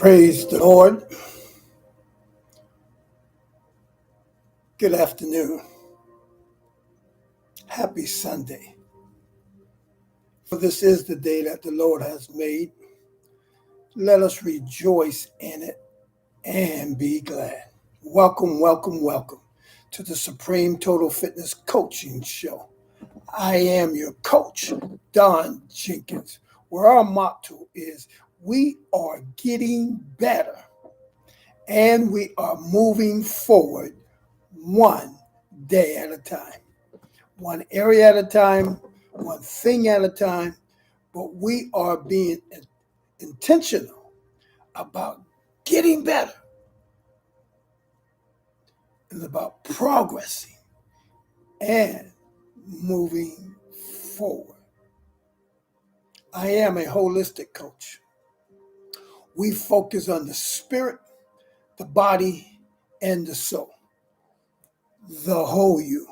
Praise the Lord. Good afternoon. Happy Sunday. For this is the day that the Lord has made. Let us rejoice in it and be glad. Welcome, welcome, welcome to the Supreme Total Fitness Coaching Show. I am your coach, Don Jenkins, where our motto is we are getting better and we are moving forward one day at a time, one area at a time, one thing at a time, but we are being intentional about getting better and about progressing and moving forward. I am a holistic coach. We focus on the spirit, the body, and the soul, the whole you.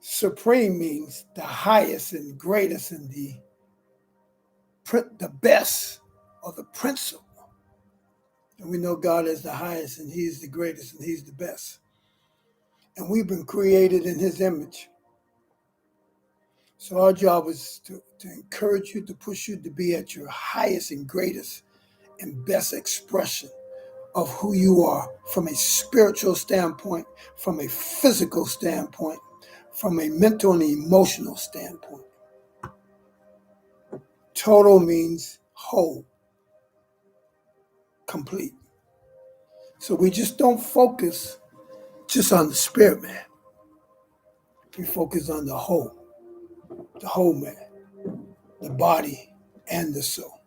Supreme means the highest and greatest and the best or the principal. And we know God is the highest and He's the greatest and He's the best. And we've been created in His image. So our job is to encourage you, to push you to be at your highest and greatest and best expression of who you are from a spiritual standpoint, from a physical standpoint, from a mental and emotional standpoint. Total means whole, complete. So we just don't focus just on the spirit, man. We focus on the whole man, the body, and the soul.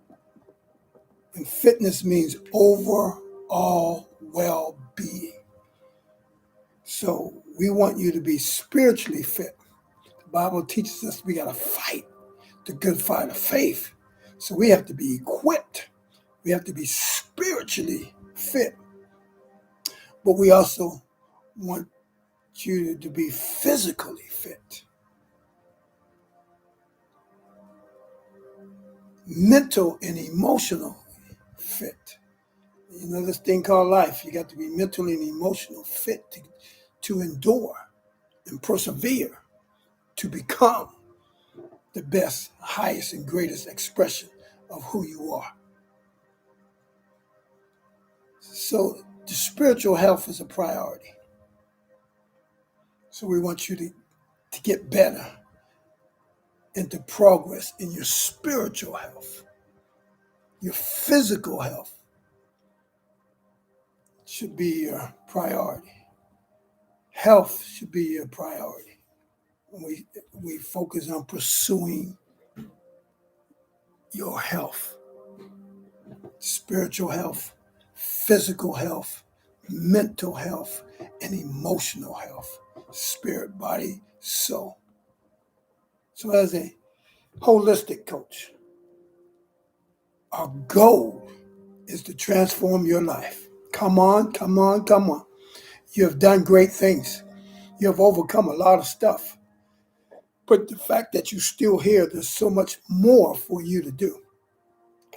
And fitness means overall well-being. So we want you to be spiritually fit. The Bible teaches us we got to fight the good fight of faith. So we have to be equipped. We have to be spiritually fit. But we also want you to be physically fit. Mental and emotional fit. You know this thing called life. You got to be mentally and emotional fit to endure and persevere to become the best, highest, and greatest expression of who you are. So the spiritual health is a priority. So we want you to get better and to progress in your spiritual health. Your physical health should be your priority. Health should be your priority. We focus on pursuing your health, spiritual health, physical health, mental health, and emotional health, spirit, body, soul. So as a holistic coach, our goal is to transform your life. Come on, come on, come on. You have done great things. You have overcome a lot of stuff. But the fact that you're still here, there's so much more for you to do.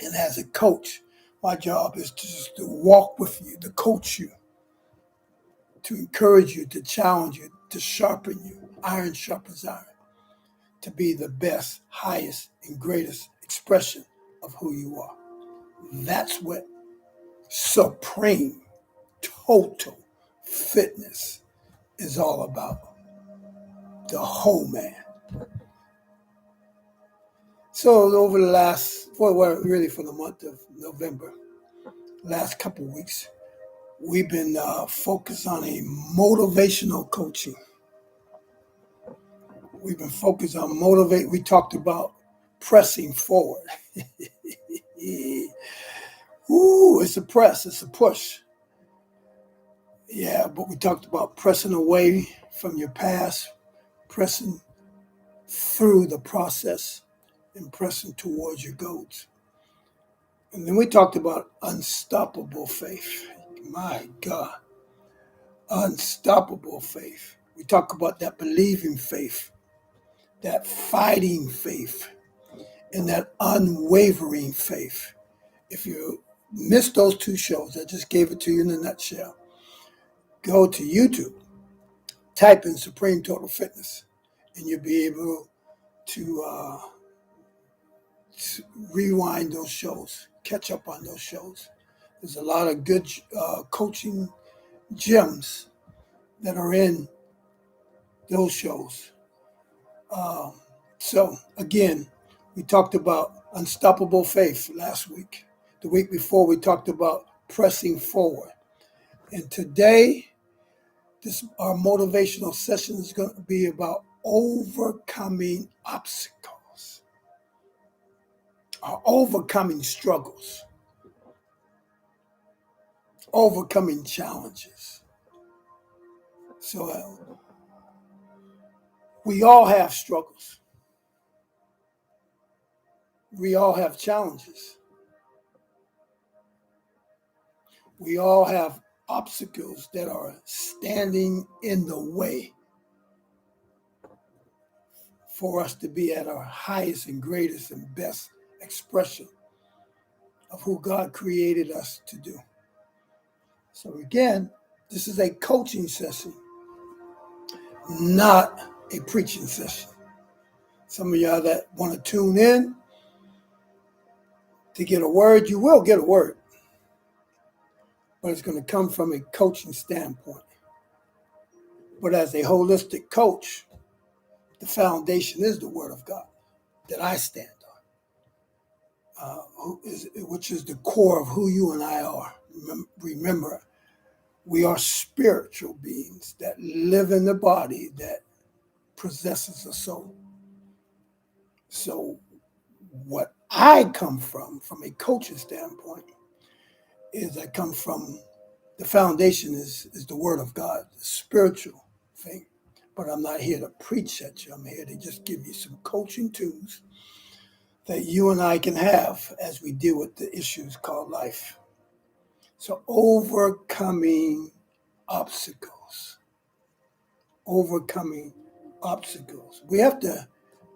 And as a coach, my job is just to walk with you, to coach you, to encourage you, to challenge you, to sharpen you. Iron sharpens iron. To be the best, highest, and greatest expression of who you are. That's what supreme, total fitness is all about. The whole man. So over the for the month of November, last couple of weeks, we've been focused on a motivational coaching. We've been focused on motivate. We talked about pressing forward. Ooh, it's a press, it's a push. Yeah, but we talked about pressing away from your past, pressing through the process, and pressing towards your goals. And then we talked about unstoppable faith. My God, unstoppable faith. We talked about that believing faith, that fighting faith, and that unwavering faith. If you missed those two shows, I just gave it to you in a nutshell. Go to YouTube, type in Supreme Total Fitness, and you'll be able to rewind those shows, catch up on those shows. There's a lot of good coaching gems that are in those shows. So again, we talked about unstoppable faith last week. The week before, we talked about pressing forward. And today, our motivational session is going to be about overcoming obstacles, or overcoming struggles, overcoming challenges. So we all have struggles. We all have challenges. We all have obstacles that are standing in the way for us to be at our highest and greatest and best expression of who God created us to do. So again, this is a coaching session, not a preaching session. Some of y'all that want to tune in to get a word, you will get a word, but it's going to come from a coaching standpoint. But as a holistic coach, the foundation is the Word of God that I stand on, which is the core of who you and I are. Remember, we are spiritual beings that live in the body that possesses a soul. So what I come from a coaching standpoint, is I come from the foundation is the Word of God, the spiritual thing. But I'm not here to preach at you. I'm here to just give you some coaching tools that you and I can have as we deal with the issues called life. So overcoming obstacles. Overcoming obstacles. We have to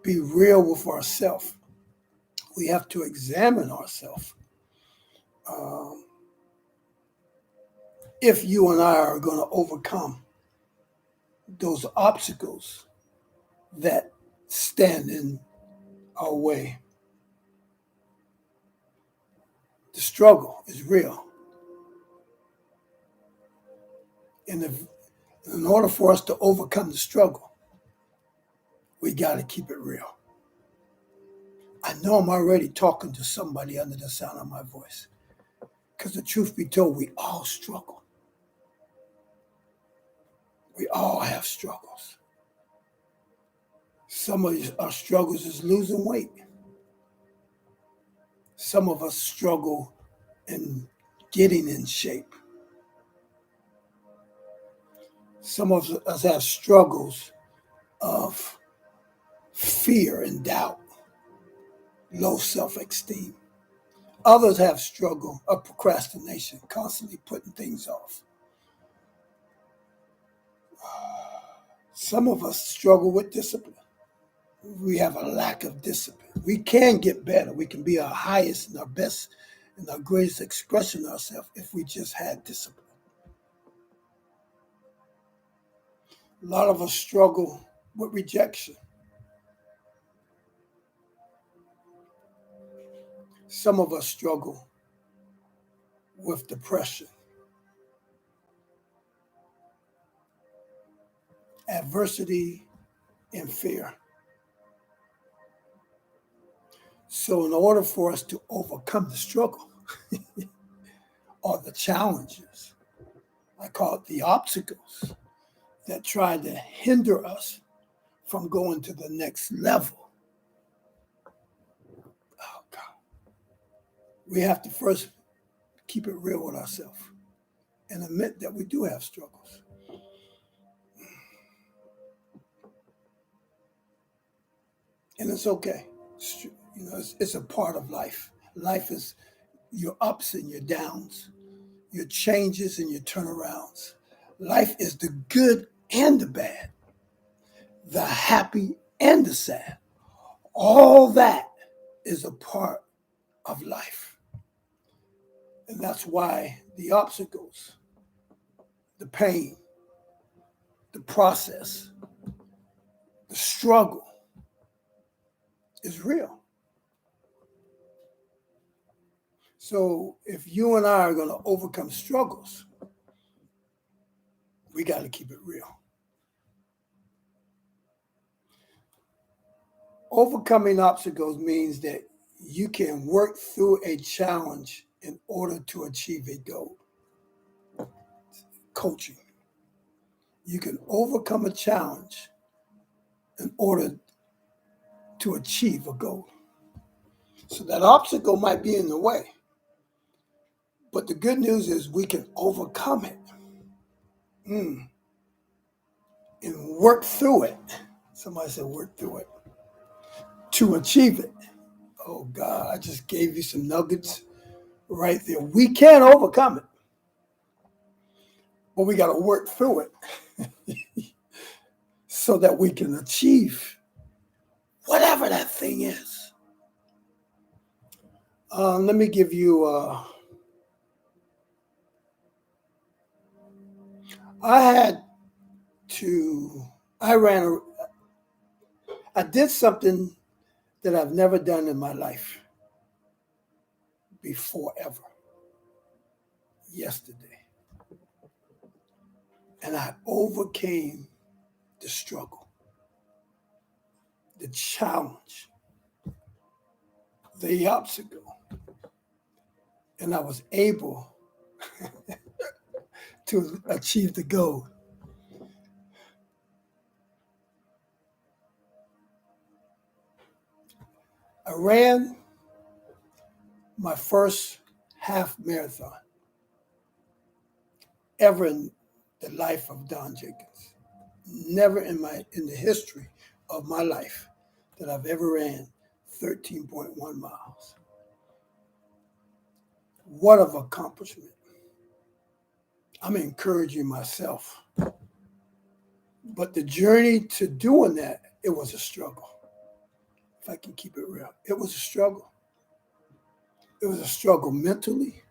be real with ourselves. We have to examine ourselves. If you and I are going to overcome those obstacles that stand in our way. The struggle is real. And in order for us to overcome the struggle, we got to keep it real. I know I'm already talking to somebody under the sound of my voice, because the truth be told, we all struggle. We all have struggles. Some of our struggles is losing weight. Some of us struggle in getting in shape. Some of us have struggles of fear and doubt, low self-esteem. Others have struggle of procrastination, constantly putting things off. Some of us struggle with discipline. We have a lack of discipline. We can get better. We can be our highest and our best and our greatest expression of ourselves if we just had discipline. A lot of us struggle with rejection. Some of us struggle with depression, adversity, and fear. So in order for us to overcome the struggle or the challenges, I call it the obstacles that try to hinder us from going to the next level. Oh God. We have to first keep it real with ourselves and admit that we do have struggles. And it's okay. It's a part of life. Life is your ups and your downs, your changes and your turnarounds. Life is the good and the bad, the happy and the sad. All that is a part of life. And that's why the obstacles, the pain, the process, the struggle is real. So if you and I are going to overcome struggles, we got to keep it real. Overcoming obstacles means that you can work through a challenge in order to achieve a goal. Coaching. You can overcome a challenge in order to achieve a goal. So that obstacle might be in the way, but the good news is we can overcome it and work through it. Somebody said work through it to achieve it. Oh God, I just gave you some nuggets right there. We can overcome it, but we got to work through it so that we can achieve whatever that thing is. Let me give you, I did something that I've never done in my life before ever, yesterday. And I overcame the struggle, the challenge, the obstacle. And I was able to achieve the goal. I ran my first half marathon ever in the life of Don Jenkins. Never in the history of my life that I've ever ran 13.1 miles. What an accomplishment. I'm encouraging myself. But the journey to doing that, it was a struggle. If I can keep it real, it was a struggle. It was a struggle mentally.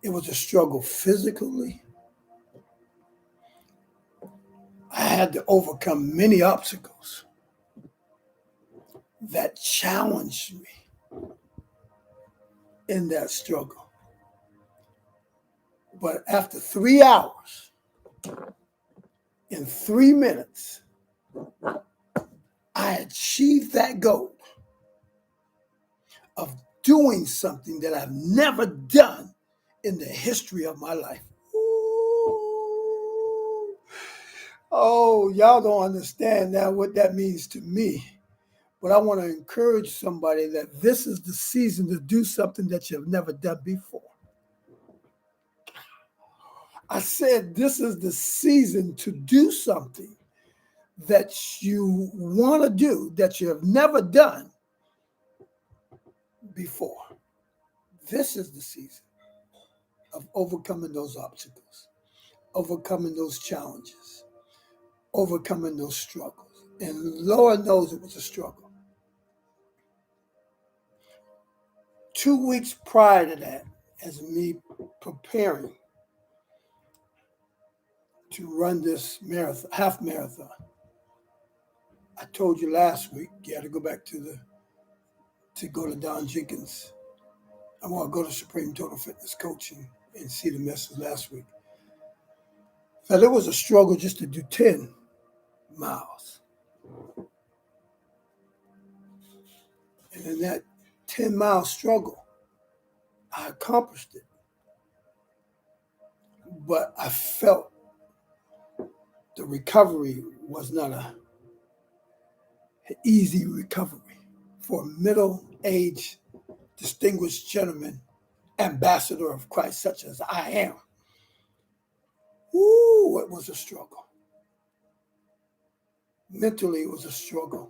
It was a struggle physically. I had to overcome many obstacles that challenged me in that struggle. But after 3 hours, in 3 minutes, I achieved that goal of doing something that I've never done in the history of my life. Ooh. Oh, y'all don't understand now what that means to me. But I want to encourage somebody that this is the season to do something that you've never done before. I said this is the season to do something that you want to do that you have never done before. This is the season of overcoming those obstacles, overcoming those challenges, overcoming those struggles. And Lord knows it was a struggle. 2 weeks prior to that, as me preparing to run this marathon, half marathon, I told you last week, you had to go back to go to Don Jenkins. I want to go to Supreme Total Fitness Coaching and see the message last week. That it was a struggle just to do 10 miles. And in that 10-mile struggle, I accomplished it. But I felt the recovery was not an easy recovery for a middle-aged, distinguished gentleman, ambassador of Christ, such as I am. Ooh, it was a struggle. Mentally, it was a struggle.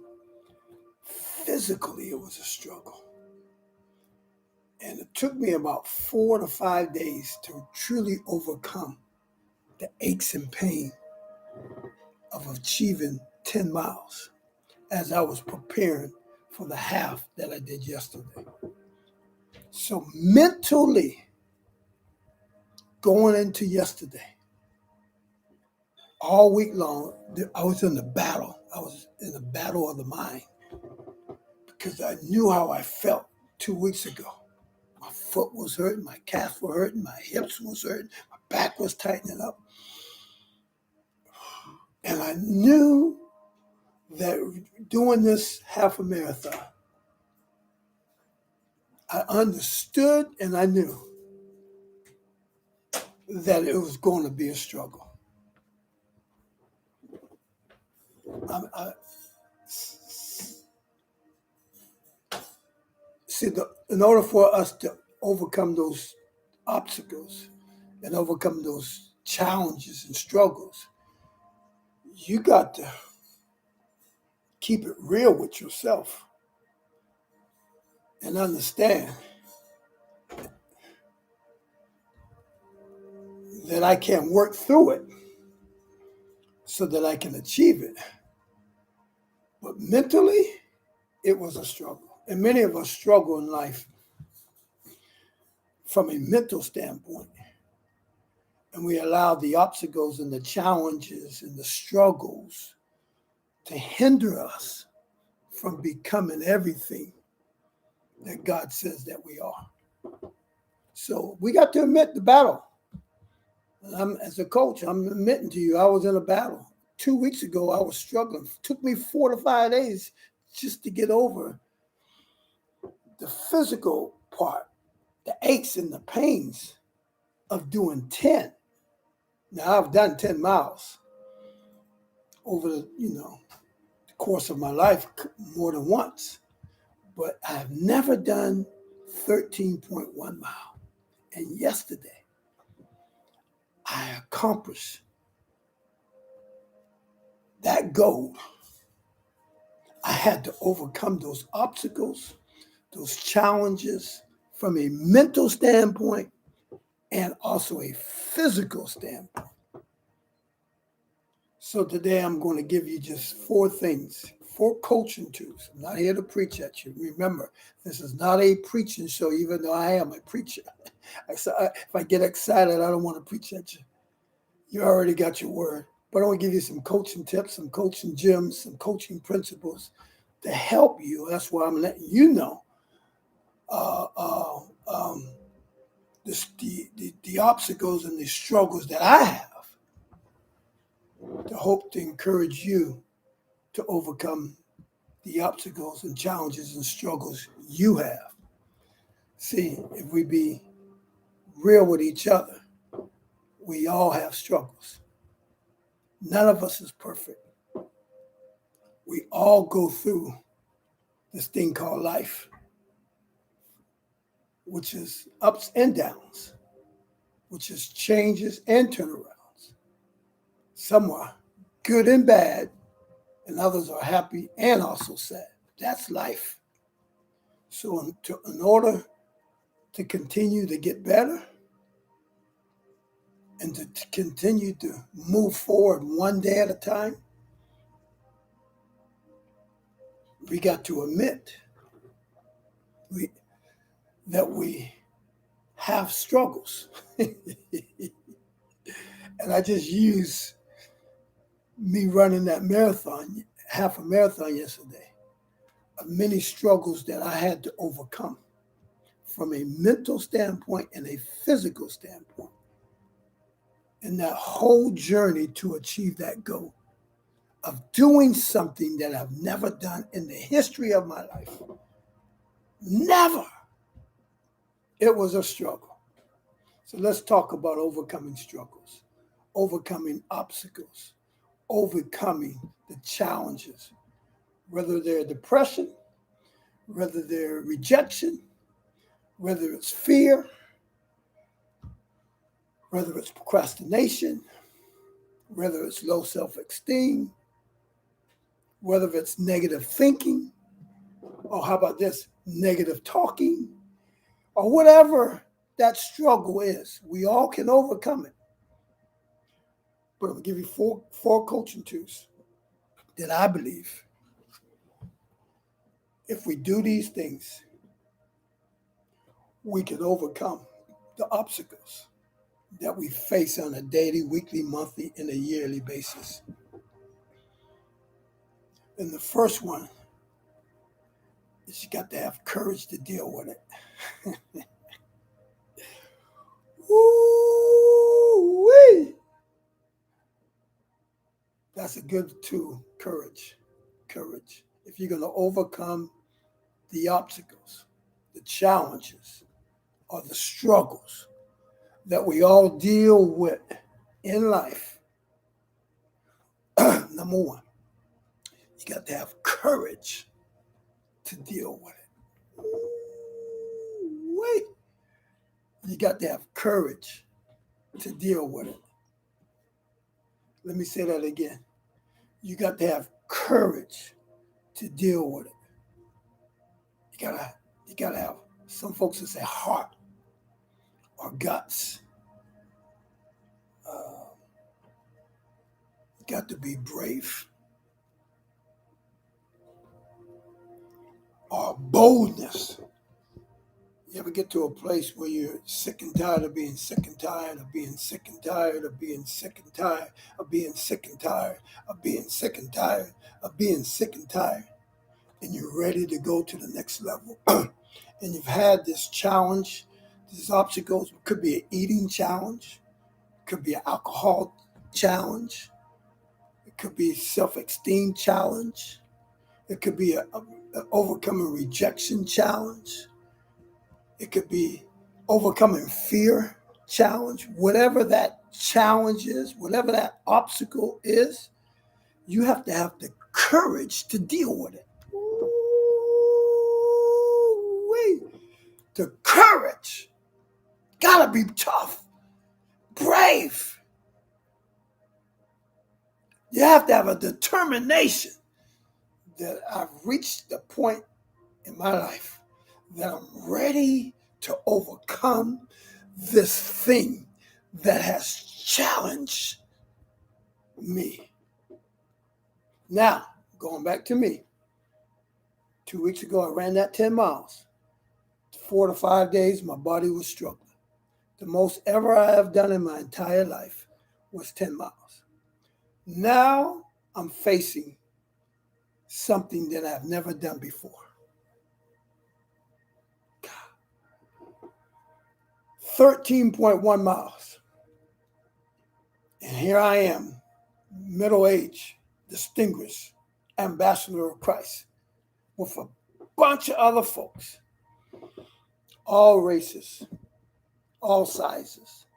Physically, it was a struggle. And it took me about 4 to 5 days to truly overcome the aches and pain of achieving 10 miles as I was preparing for the half that I did yesterday. So mentally, going into yesterday, all week long, I was in the battle. I was in the battle of the mind because I knew how I felt 2 weeks ago. My foot was hurting, my calf was hurting, my hips was hurting, my back was tightening up. And I knew that doing this half a marathon, I understood and I knew that it was going to be a struggle. See, in order for us to overcome those obstacles and overcome those challenges and struggles, you got to keep it real with yourself and understand that I can work through it so that I can achieve it. But mentally, it was a struggle. And many of us struggle in life from a mental standpoint. And we allow the obstacles and the challenges and the struggles to hinder us from becoming everything that God says that we are. So we got to admit the battle. As a coach, I'm admitting to you, I was in a battle. 2 weeks ago, I was struggling. It took me 4 to 5 days just to get over the physical part, the aches and the pains of doing 10. Now, I've done 10 miles over the course of my life more than once, but I've never done 13.1 mile. And yesterday, I accomplished that goal. I had to overcome those obstacles, those challenges from a mental standpoint and also a physical standpoint. So today I'm going to give you just 4 things, 4 coaching tools. I'm not here to preach at you. Remember, this is not a preaching show, even though I am a preacher. If I get excited, I don't want to preach at you. You already got your word. But I want to give you some coaching tips, some coaching gems, some coaching principles to help you. That's why I'm letting you know the obstacles and the struggles that I have to hope to encourage you to overcome the obstacles and challenges and struggles you have. See, if we be real with each other, we all have struggles. None of us is perfect. We all go through this thing called life, which is ups and downs, which is changes and turnarounds. Some are good and bad, and others are happy and also sad. That's life. So in order to continue to get better and to continue to move forward one day at a time, we got to admit that we have struggles. And I just use me running that marathon, half a marathon yesterday, of many struggles that I had to overcome from a mental standpoint and a physical standpoint. And that whole journey to achieve that goal of doing something that I've never done in the history of my life. Never. It was a struggle. So let's talk about overcoming struggles, overcoming obstacles, overcoming the challenges, whether they're depression, whether they're rejection, whether it's fear, whether it's procrastination, whether it's low self-esteem, whether it's negative thinking, or how about this, negative talking, or whatever that struggle is. We all can overcome it. But I'll give you four coaching tools that I believe if we do these things, we can overcome the obstacles that we face on a daily, weekly, monthly, and a yearly basis. And the first one is you got to have courage to deal with it. Woo-wee! That's a good tool, courage. Courage. If you're going to overcome the obstacles, the challenges, or the struggles that we all deal with in life, number one, you got to have courage to deal with it. Wait. You got to have courage to deal with it. Let me say that again. You got to have courage to deal with it. You gotta have, some folks would say heart or guts. You got to be brave. Or boldness. You ever get to a place where you're sick and tired of being sick and tired of being sick and tired of being sick and tired of being sick and tired of being sick and tired of being sick and tired, and you're ready to go to the next level? And you've had this challenge, these obstacles. It could be an eating challenge, it could be an alcohol challenge, it could be a self-esteem challenge, it could be an overcoming rejection challenge, it could be overcoming fear challenge. Whatever that challenge is, whatever that obstacle is, you have to have the courage to deal with it. Ooh-wee. The courage. Gotta be tough, brave. You have to have a determination that I've reached the point in my life that I'm ready to overcome this thing that has challenged me. Now, going back to me, 2 weeks ago, I ran that 10 miles. 4 to 5 days, my body was struggling. The most ever I have done in my entire life was 10 miles. Now I'm facing something that I've never done before. 13.1 miles. And here I am, middle-aged, distinguished ambassador of Christ with a bunch of other folks, all races, all sizes.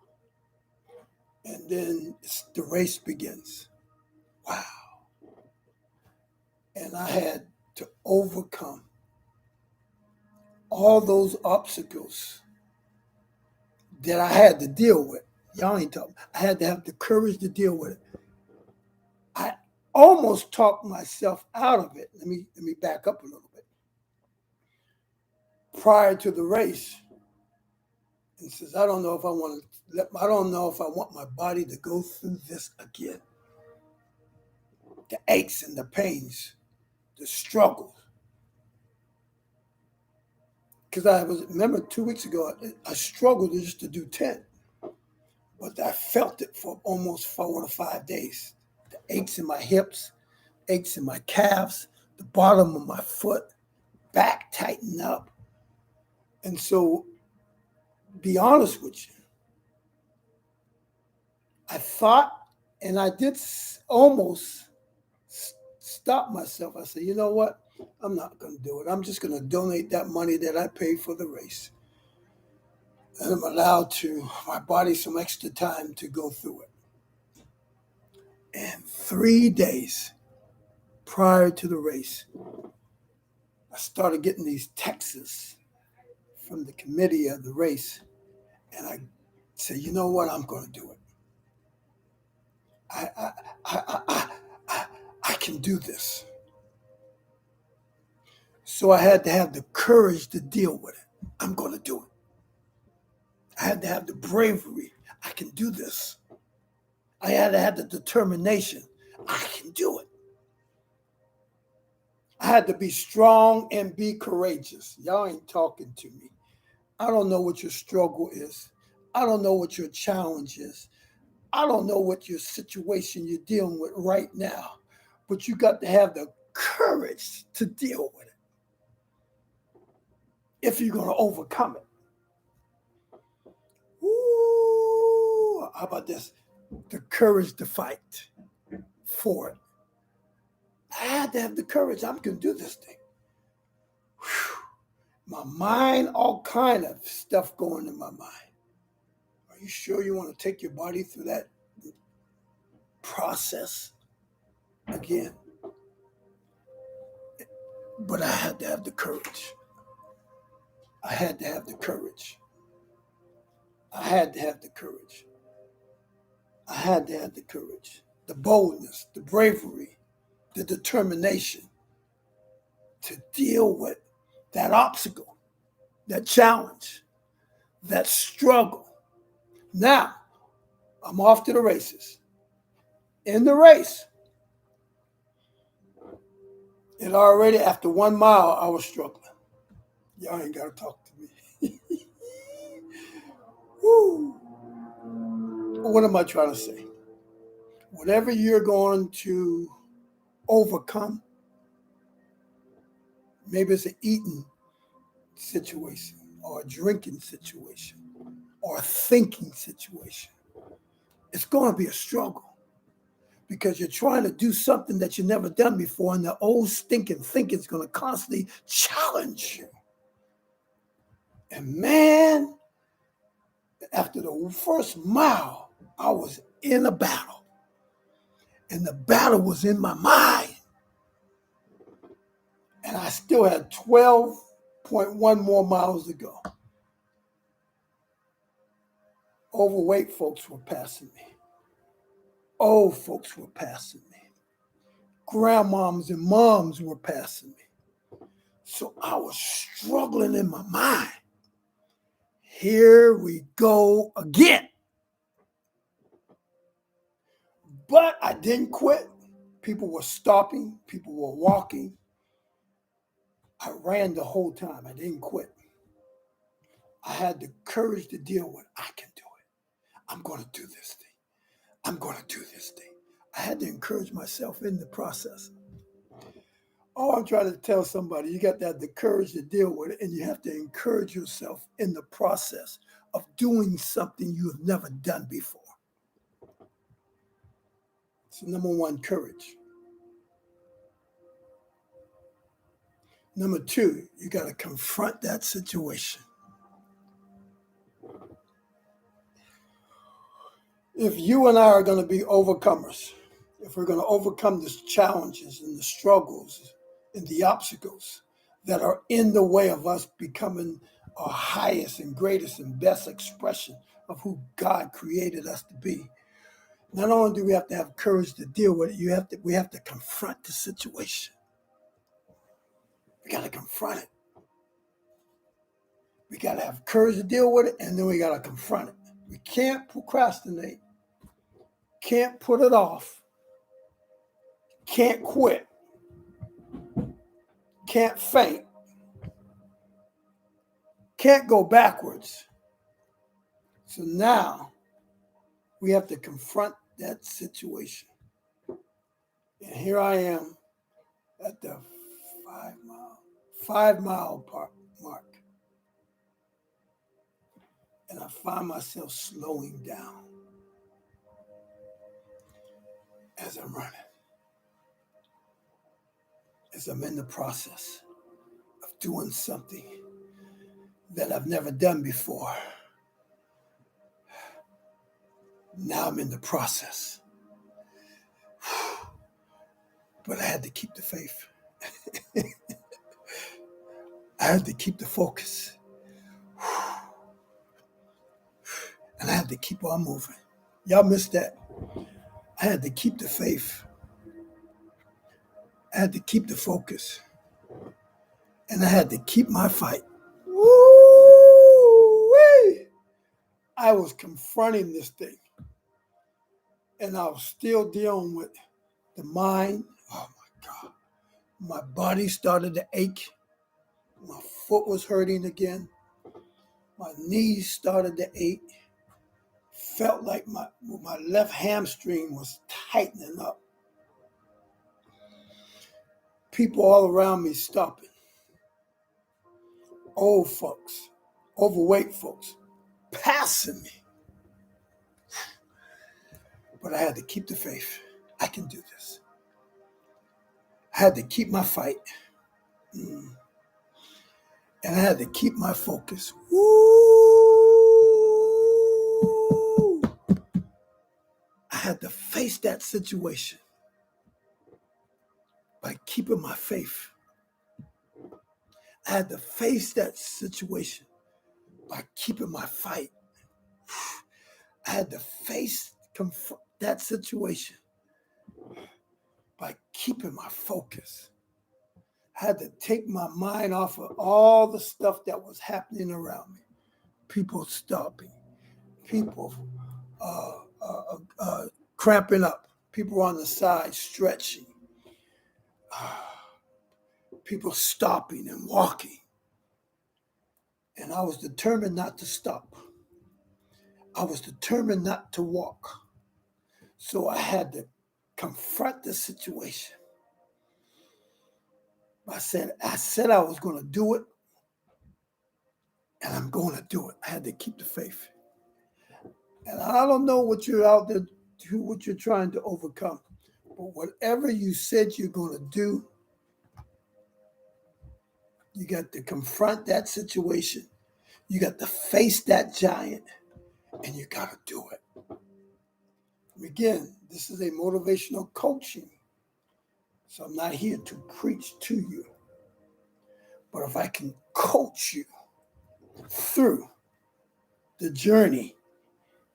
And then the race begins. Wow. And I had to overcome all those obstacles that I had to deal with. Y'all ain't talking. I had to have the courage to deal with it. I almost talked myself out of it. Let me back up a little bit. Prior to the race, he says, I don't know if I want my body to go through this again. The aches and the pains, the struggles. Because remember 2 weeks ago, I struggled just to do 10. But I felt it for almost 4 to 5 days. The aches in my hips, aches in my calves, the bottom of my foot, back tighten up. And so, be honest with you, I thought, and I did almost stop myself. I said, you know what? I'm not going to do it. I'm just going to donate that money that I paid for the race. And I'm allowed my body some extra time to go through it. And 3 days prior to the race, I started getting these texts from the committee of the race. And I said, you know what? I'm going to do it. I can do this. So I had to have the courage to deal with it. I'm going to do it. I had to have the bravery. I can do this. I had to have the determination. I can do it. I had to be strong and be courageous. Y'all ain't talking to me. I don't know what your struggle is. I don't know what your challenge is. I don't know what your situation you're dealing with right now, but you got to have the courage to deal with it if you're going to overcome it. Ooh, how about this? The courage to fight for it. I had to have the courage. I'm going to do this thing. Whew. My mind, all kind of stuff going in my mind. Are you sure you want to take your body through that process again? But I had to have the courage. I had to have the courage. I had to have the courage. I had to have the courage, the boldness, the bravery, the determination to deal with that obstacle, that challenge, that struggle. Now, I'm off to the races. In the race, it already, after 1 mile, I was struggling. Y'all ain't got to talk to me. Woo. What am I trying to say? Whatever you're going to overcome, maybe it's an eating situation or a drinking situation or a thinking situation. It's going to be a struggle because you're trying to do something that you've never done before, and the old stinking thinking is going to constantly challenge you. And man, after the first mile, I was in a battle. And the battle was in my mind. And I still had 12.1 more miles to go. Overweight folks were passing me. Old folks were passing me. Grandmoms and moms were passing me. So I was struggling in my mind. Here we go again. But I didn't quit. People were stopping. People were walking. I ran the whole time. I didn't quit. I had the courage to deal with, I can do it. I'm going to do this thing. I'm going to do this thing. I had to encourage myself in the process. Oh, I'm trying to tell somebody, you got to have the courage to deal with it, and you have to encourage yourself in the process of doing something you have never done before. So number one, courage. Number two, you got to confront that situation. If you and I are going to be overcomers, if we're going to overcome the challenges and the struggles and the obstacles that are in the way of us becoming our highest and greatest and best expression of who God created us to be, not only do we have to have courage to deal with it, we have to confront the situation. We got to confront it. We got to have courage to deal with it, and then we got to confront it. We can't procrastinate. Can't put it off. Can't quit. Can't faint. Can't go backwards. So now we have to confront that situation. And here I am at the 5 mile mark. And I find myself slowing down as I'm running, as I'm in the process of doing something that I've never done before. Now I'm in the process. But I had to keep the faith. I had to keep the focus. And I had to keep on moving. Y'all missed that. I had to keep the faith. I had to keep the focus. And I had to keep my fight. Woo-wee! I was confronting this thing. And I was still dealing with the mind. Oh my God. My body started to ache. My foot was hurting again. My knees started to ache. Felt like my left hamstring was tightening up. People all around me stopping. Old folks, overweight folks, passing me. But I had to keep the faith. I can do this. I had to keep my fight. And I had to keep my focus. Woo! I had to face that situation by keeping my faith. I had to face that situation by keeping my fight. I had to confront that situation by keeping my focus. I had to take my mind off of all the stuff that was happening around me. People stopping, people cramping up, people on the side stretching, people stopping and walking. And I was determined not to stop. I was determined not to walk. So I had to confront the situation. I said I was going to do it, and I'm going to do it. I had to keep the faith. And I don't know what you're out there, what you're trying to overcome, but whatever you said you're going to do, you got to confront that situation. You got to face that giant, and you got to do it. Again, this is a motivational coaching. So I'm not here to preach to you. But if I can coach you through the journey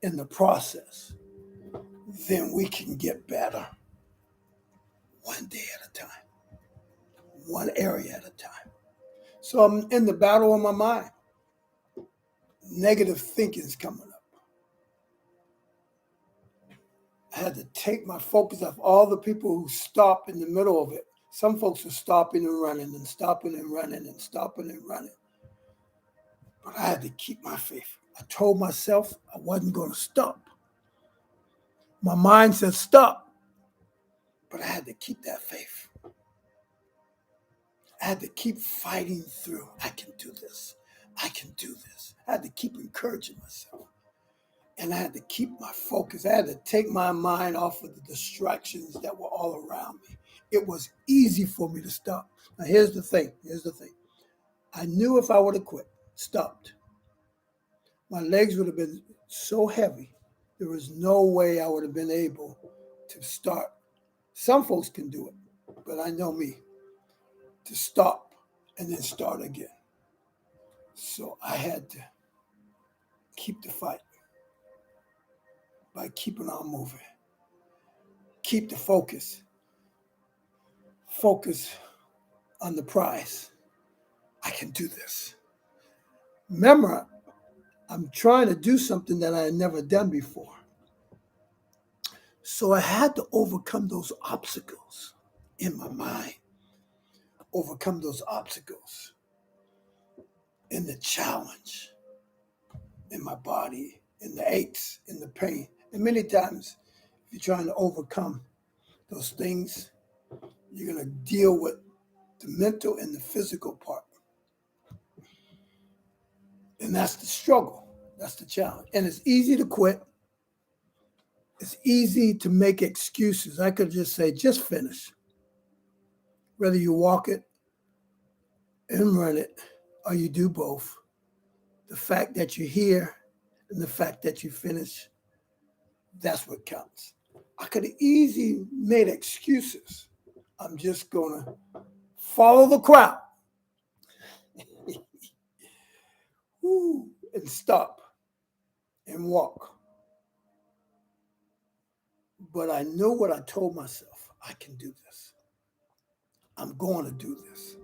in the process, then we can get better one day at a time, one area at a time. So I'm in the battle of my mind. Negative thinking's coming up. I had to take my focus off all the people who stop in the middle of it. Some folks are stopping and running and stopping and running and stopping and running. But I had to keep my faith. I told myself I wasn't going to stop. My mind said stop, but I had to keep that faith. I had to keep fighting through. I can do this. I can do this. I had to keep encouraging myself. And I had to keep my focus. I had to take my mind off of the distractions that were all around me. It was easy for me to stop. Now, here's the thing. I knew if I would have stopped, my legs would have been so heavy, there was no way I would have been able to start. Some folks can do it, but I know me, to stop and then start again. So I had to keep the fight by keeping on moving. Keep the focus. Focus on the prize. I can do this. Remember, I'm trying to do something that I had never done before. So I had to overcome those obstacles in my mind, overcome those obstacles in the challenge, in my body, in the aches, in the pain. And many times, if you're trying to overcome those things, you're going to deal with the mental and the physical part. And that's the struggle. That's the challenge. And it's easy to quit. It's easy to make excuses. I could just say, just finish. Whether you walk it and run it, or you do both. The fact that you're here and the fact that you finish, that's what counts. I could have easily made excuses. I'm just going to follow the crowd and stop and walk. But I know what I told myself. I can do this. I'm going to do this.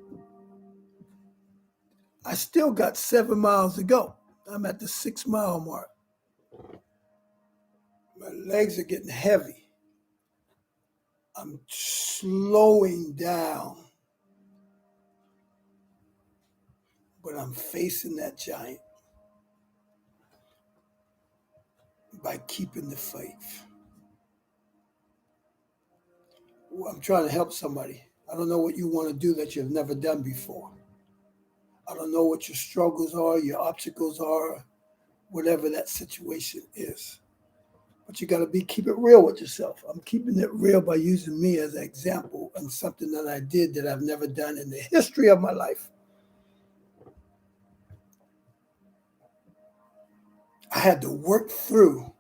I still got 7 miles to go. I'm at the 6 mile mark. My legs are getting heavy. I'm slowing down. But I'm facing that giant. by keeping the faith. Well, I'm trying to help somebody. I don't know what you want to do that you've never done before. I don't know what your struggles are, your obstacles are, whatever that situation is. But you got to keep it real with yourself. I'm keeping it real by using me as an example and something that I did that I've never done in the history of my life. I had to work through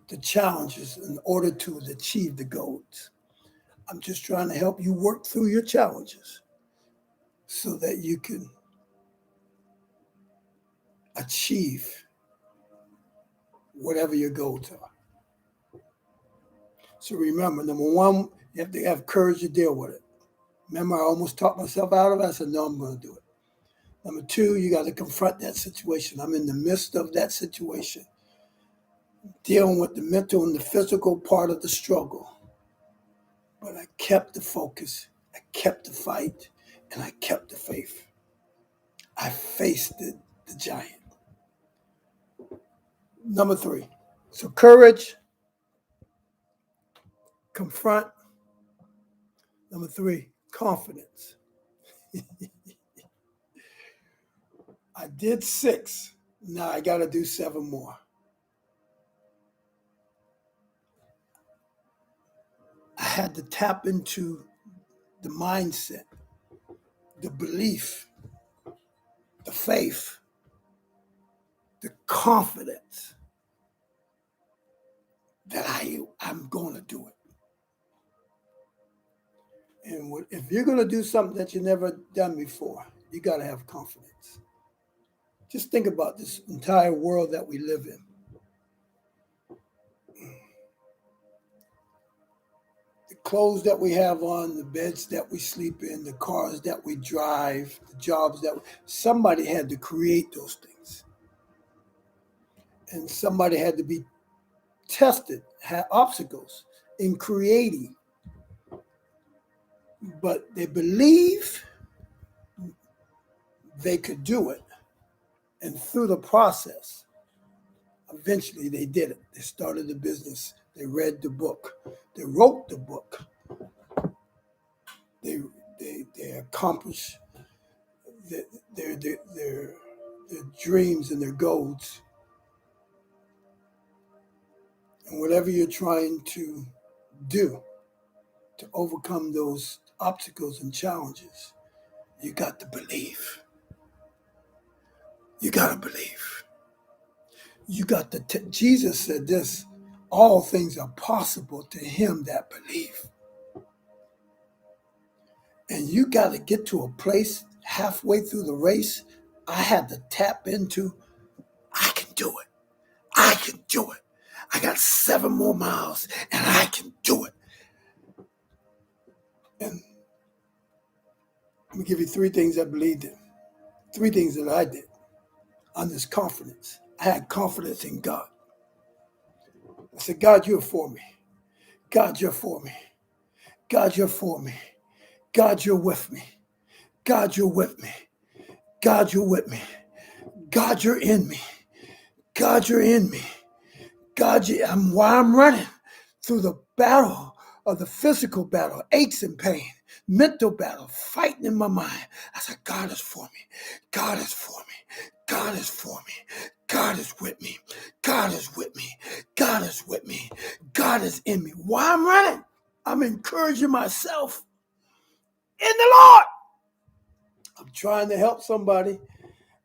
the challenges in order to achieve the goals. I'm just trying to help you work through your challenges so that you can achieve whatever your goals are. So remember, number one, you have to have courage to deal with it. Remember, I almost talked myself out of it. I said, no, I'm going to do it. Number two, you got to confront that situation. I'm in the midst of that situation, dealing with the mental and the physical part of the struggle. But I kept the focus, I kept the fight, and I kept the faith. I faced the giant. Number three, so courage, confront. Number three, confidence. I did 6. Now I got to do 7 more. I had to tap into the mindset, the belief, the faith, the confidence that I'm going to do it. And if you're going to do something that you've never done before, you got to have confidence. Just think about this entire world that we live in. The clothes that we have on, the beds that we sleep in, the cars that we drive, the jobs somebody had to create those things. And somebody had to be tested, had obstacles in creating. But they believe they could do it. And through the process, eventually they did it. They started the business. They read the book. They wrote the book. They accomplished their dreams and their goals. And whatever you're trying to do to overcome those obstacles and challenges, you got to believe. You got to believe. You got to, Jesus said this, all things are possible to him that believe. And you got to get to a place halfway through the race. I had to tap into, I can do it. I can do it. I got 7 more miles and I can do it. And let me give you 3 things I believed in. 3 things that I did on this confidence. I had confidence in God. I said, God, you're for me. God, you're for me. God, you're for me. God, you're with me. God, you're with me. God, you're with me. God, you're in me. God, you're in me. God, while I'm running through the battle of the physical battle, aches and pain, mental battle, fighting in my mind, I said, God is for me. God is for me. God is for me. God is with me. God is with me. God is with me. God is in me. While I'm running, I'm encouraging myself in the Lord. I'm trying to help somebody.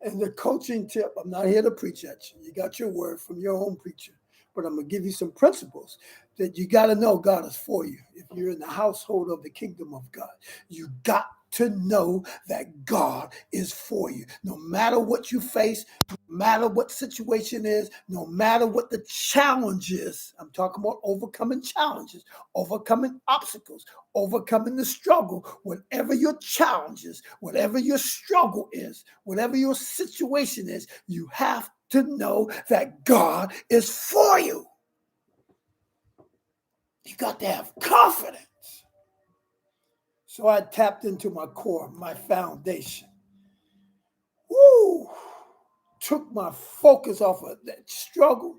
And the coaching tip, I'm not here to preach at you. You got your word from your own preacher. But I'm going to give you some principles that you got to know God is for you. If you're in the household of the kingdom of God, you got to know that God is for you. No matter what you face, no matter what situation is, no matter what the challenge is, I'm talking about overcoming challenges, overcoming obstacles, overcoming the struggle, whatever your challenges, whatever your struggle is, whatever your situation is, you have to know that God is for you. You got to have confidence. So I tapped into my core, my foundation. Woo! Took my focus off of that struggle,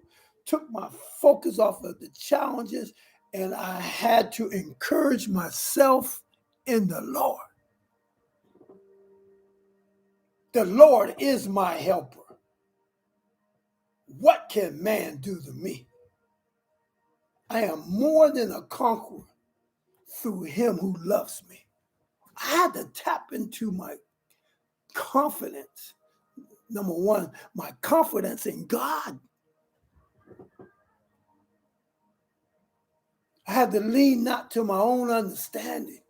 took my focus off of the challenges, and I had to encourage myself in the Lord. The Lord is my helper. What can man do to me? I am more than a conqueror through him who loves me. I had to tap into my confidence. Number one, my confidence in God. I had to lean not to my own understanding.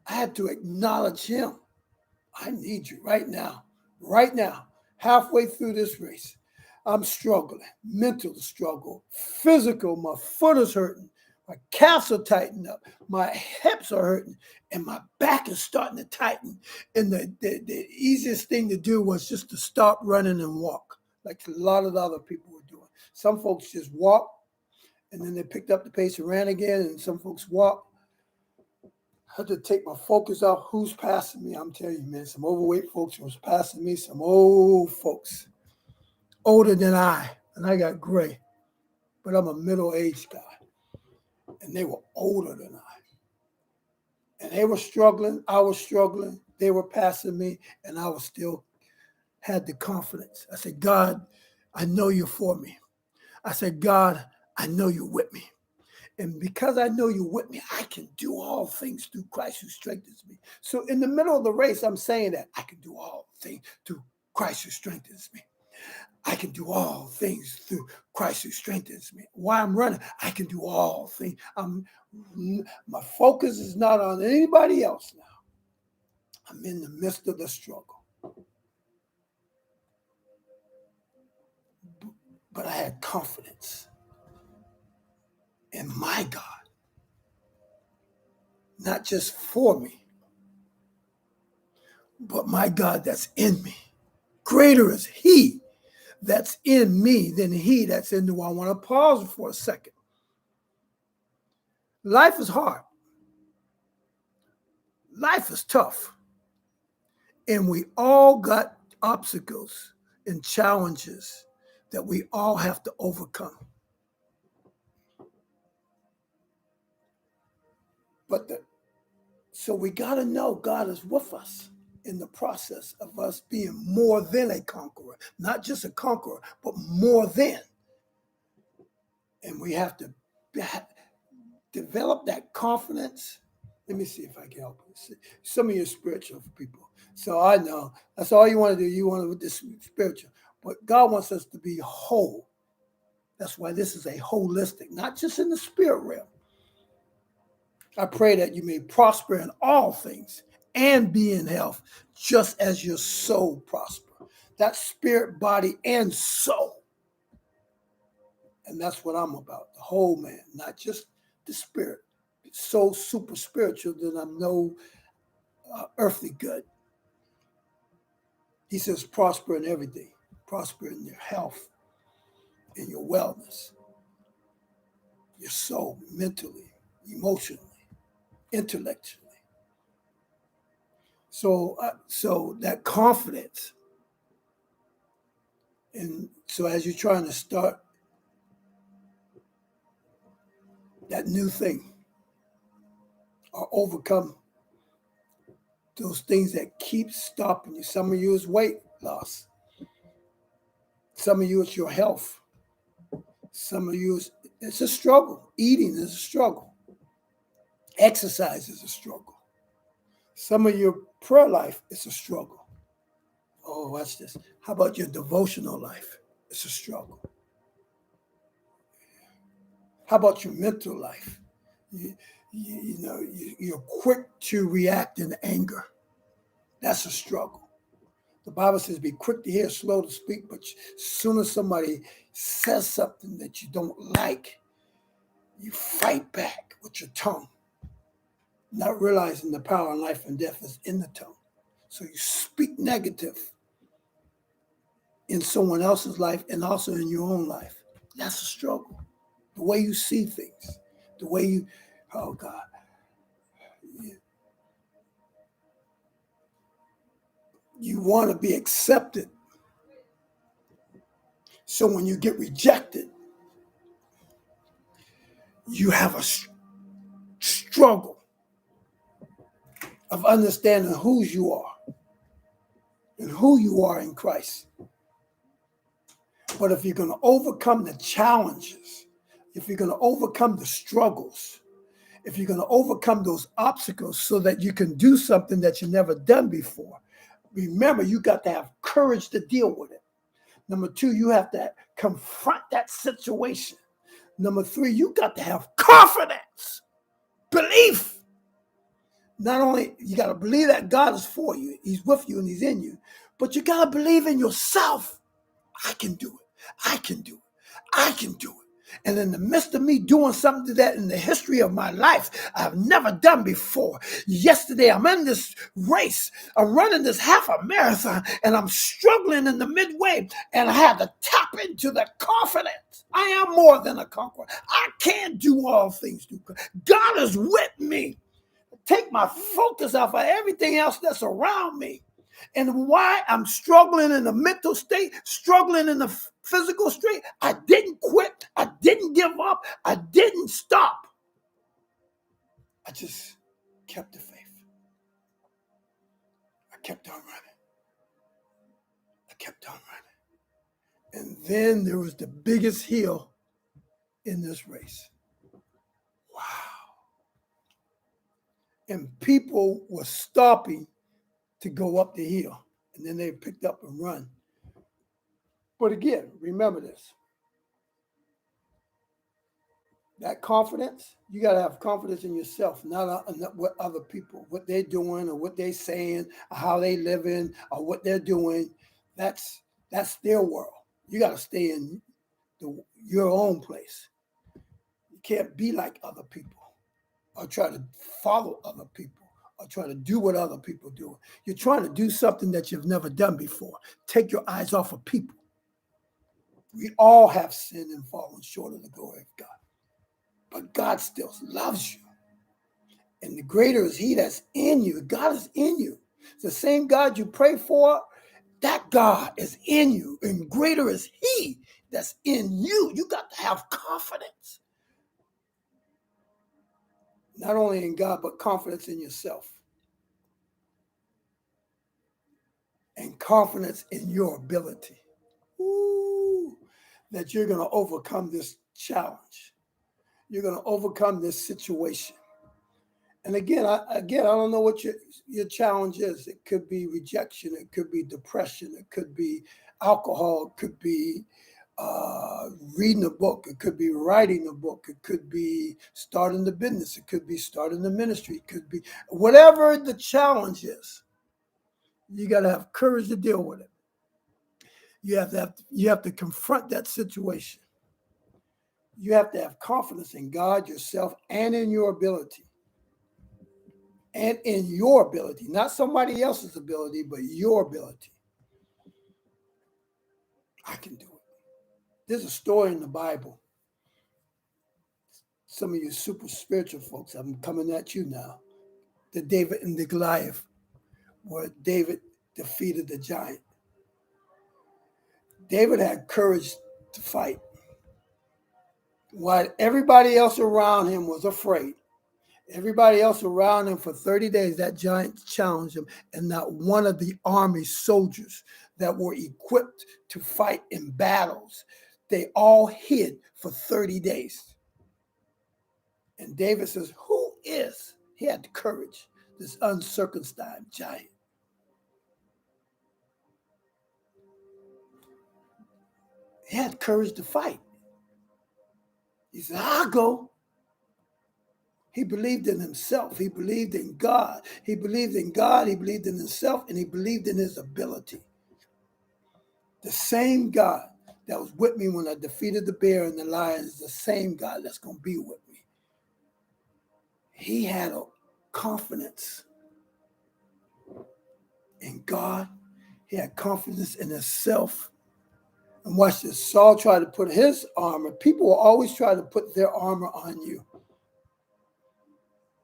I had to acknowledge him. I need you right now, halfway through this race. I'm struggling, mental struggle, physical, my foot is hurting, my calves are tightened up, my hips are hurting, and my back is starting to tighten. And the easiest thing to do was just to stop running and walk, like a lot of the other people were doing. Some folks just walk, and then they picked up the pace and ran again, and some folks walk. I had to take my focus off who's passing me. I'm telling you, man, some overweight folks was passing me, some old folks, older than I, and I got gray, but I'm a middle-aged guy, and they were older than I. And they were struggling, I was struggling, they were passing me, and I was still had the confidence. I said, God, I know you're for me. I said, God, I know you're with me. And because I know you're with me, I can do all things through Christ who strengthens me. So in the middle of the race, I'm saying that I can do all things through Christ who strengthens me. I can do all things through Christ who strengthens me. While I'm running, I can do all things. My focus is not on anybody else now. I'm in the midst of the struggle. But I had confidence in my God. Not just for me, but my God that's in me. Greater is he that's in me than he that's in the world. I want to pause for a second. Life is hard. Life is tough. And we all got obstacles and challenges that we all have to overcome. So we got to know God is with us in the process of us being more than a conqueror, not just a conqueror, but more than. And we have to develop that confidence. Let me see if I can help you. Some of you spiritual people. So I know that's all you want to do. You want to do this spiritual. But God wants us to be whole. That's why this is a holistic, not just in the spirit realm. I pray that you may prosper in all things and be in health, just as your soul prosper. That's spirit, body, and soul. And that's what I'm about, the whole man, not just the spirit. It's so super spiritual that I'm no earthly good. He says prosper in everything. Prosper in your health, in your wellness, your soul, mentally, emotionally, intellectually. So that confidence. And so as you're trying to start that new thing or overcome those things that keep stopping you. Some of you is weight loss. Some of you it's your health. Some of you it's a struggle. Eating is a struggle. Exercise is a struggle. Some of your prayer life is a struggle. Oh, watch this. How about your devotional life? It's a struggle. How about your mental life? You're quick to react in anger. That's a struggle. The Bible says be quick to hear, slow to speak, but as soon as somebody says something that you don't like, you fight back with your tongue, not realizing the power of life and death is in the tongue. So you speak negative in someone else's life and also in your own life. That's a struggle. The way you see things, the way you, oh God. You want to be accepted. So when you get rejected, you have a struggle of understanding whose you are and who you are in Christ. But if you're going to overcome the challenges, if you're going to overcome the struggles, if you're going to overcome those obstacles so that you can do something that you've never done before, remember, you got to have courage to deal with it. Number two, you have to confront that situation. Number three, you got to have confidence, belief. Not only you got to believe that God is for you, he's with you and he's in you, but you got to believe in yourself. I can do it. I can do it. I can do it. And in the midst of me doing something that in the history of my life I've never done before. Yesterday, I'm in this race. I'm running this half a marathon and I'm struggling in the midway. And I had to tap into the confidence. I am more than a conqueror. I can do all things through God. God is with me. Take my focus off of everything else that's around me. And why I'm struggling in the mental state, struggling in the physical state, I didn't quit. I didn't give up. I didn't stop. I just kept the faith. I kept on running. I kept on running. And then there was the biggest hill in this race. Wow. And people were stopping to go up the hill. And then they picked up and run. But again, remember this. That confidence, you got to have confidence in yourself, not what other people, what they're doing or what they're saying, or how they living or what they're doing. That's their world. You got to stay in your own place. You can't be like other people or try to follow other people or try to do what other people do. You're trying to do something that you've never done before. Take your eyes off of people. We all have sinned and fallen short of the glory of God. But God still loves you. And the greater is he that's in you. God is in you. It's the same God you pray for, that God is in you. And greater is he that's in you. You got to have confidence. Not only in God, but confidence in yourself. And confidence in your ability. Ooh, that you're going to overcome this challenge. You're going to overcome this situation. And again, I don't know what your challenge is. It could be rejection. It could be depression. It could be alcohol. It could be reading a book. It could be writing a book. It could be starting the business. It could be starting the ministry. It could be whatever the challenge is. You got to have courage to deal with it. You have to confront that situation. You have to have confidence in God, yourself, and in your ability. And in your ability, not somebody else's ability, but your ability. I can do it. There's a story in the Bible. Some of you super spiritual folks, I'm coming at you now. The David and the Goliath, where David defeated the giant. David had courage to fight. While everybody else around him was afraid. Everybody else around him for 30 days, that giant challenged him, and not one of the army soldiers that were equipped to fight in battles, they all hid for 30 days. And David says, who is? He had courage, this uncircumcised giant. He had courage to fight. He said, I'll go. He believed in himself. He believed in God. He believed in God. He believed in himself, and he believed in his ability. The same God that was with me when I defeated the bear and the lion is the same God that's going to be with me. He had a confidence in God. He had confidence in himself. And watch this. Saul tried to put his armor. People will always try to put their armor on you.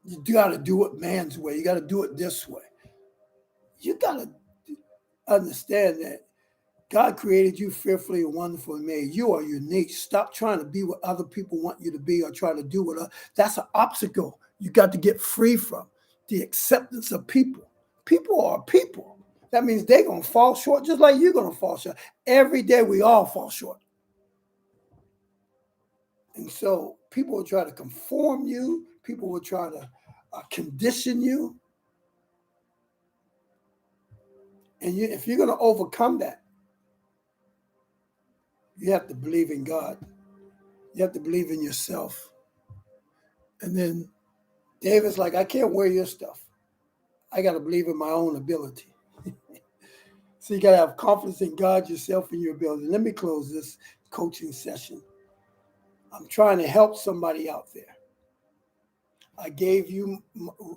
You got to do it man's way. You got to do it this way. You got to understand that God created you fearfully and wonderfully made. You are unique. Stop trying to be what other people want you to be or try to do what that's an obstacle you got to get free from. The acceptance of people. People are people. That means they're going to fall short just like you're going to fall short. Every day we all fall short. And so people will try to conform you. People will try to condition you. And if you're going to overcome that, you have to believe in God. You have to believe in yourself. And then David's like, I can't wear your stuff. I got to believe in my own ability. So you got to have confidence in God, yourself, and your ability. Let me close this coaching session. I'm trying to help somebody out there. I gave you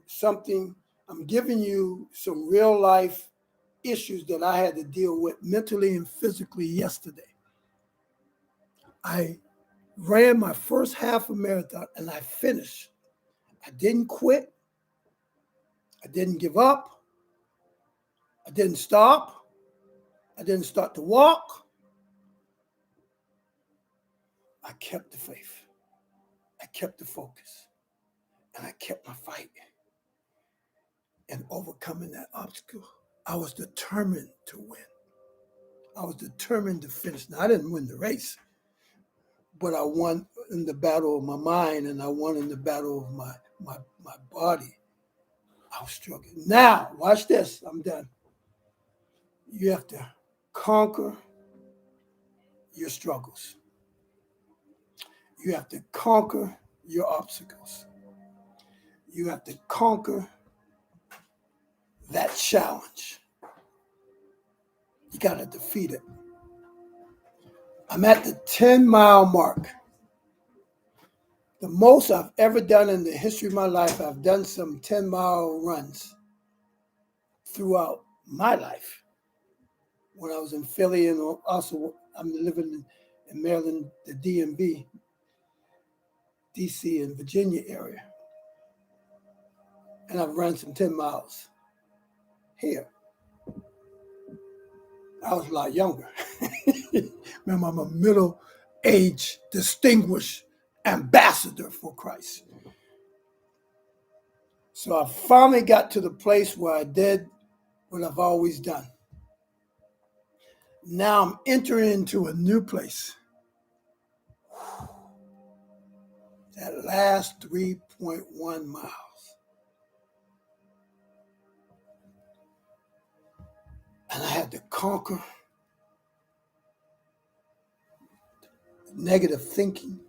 something. I'm giving you some real life issues that I had to deal with mentally and physically yesterday. I ran my first half a marathon and I finished. I didn't quit. I didn't give up. I didn't stop. I didn't start to walk. I kept the faith. I kept the focus. And I kept my fight. And overcoming that obstacle, I was determined to win. I was determined to finish. Now, I didn't win the race, but I won in the battle of my mind and I won in the battle of my body. I was struggling. Now, watch this. I'm done. You have to conquer your struggles. You have to conquer your obstacles. You have to conquer that challenge. You got to defeat it. I'm at the 10-mile mark. The most I've ever done in the history of my life. I've done some 10-mile runs throughout my life. When I was in Philly and also I'm living in Maryland, the DMV, DC and Virginia area. And I've run some 10 miles here. I was a lot younger. Remember, I'm a middle-aged, distinguished ambassador for Christ. So I finally got to the place where I did what I've always done. Now I'm entering into a new place. That last 3.1 miles. And I had to conquer negative thinking.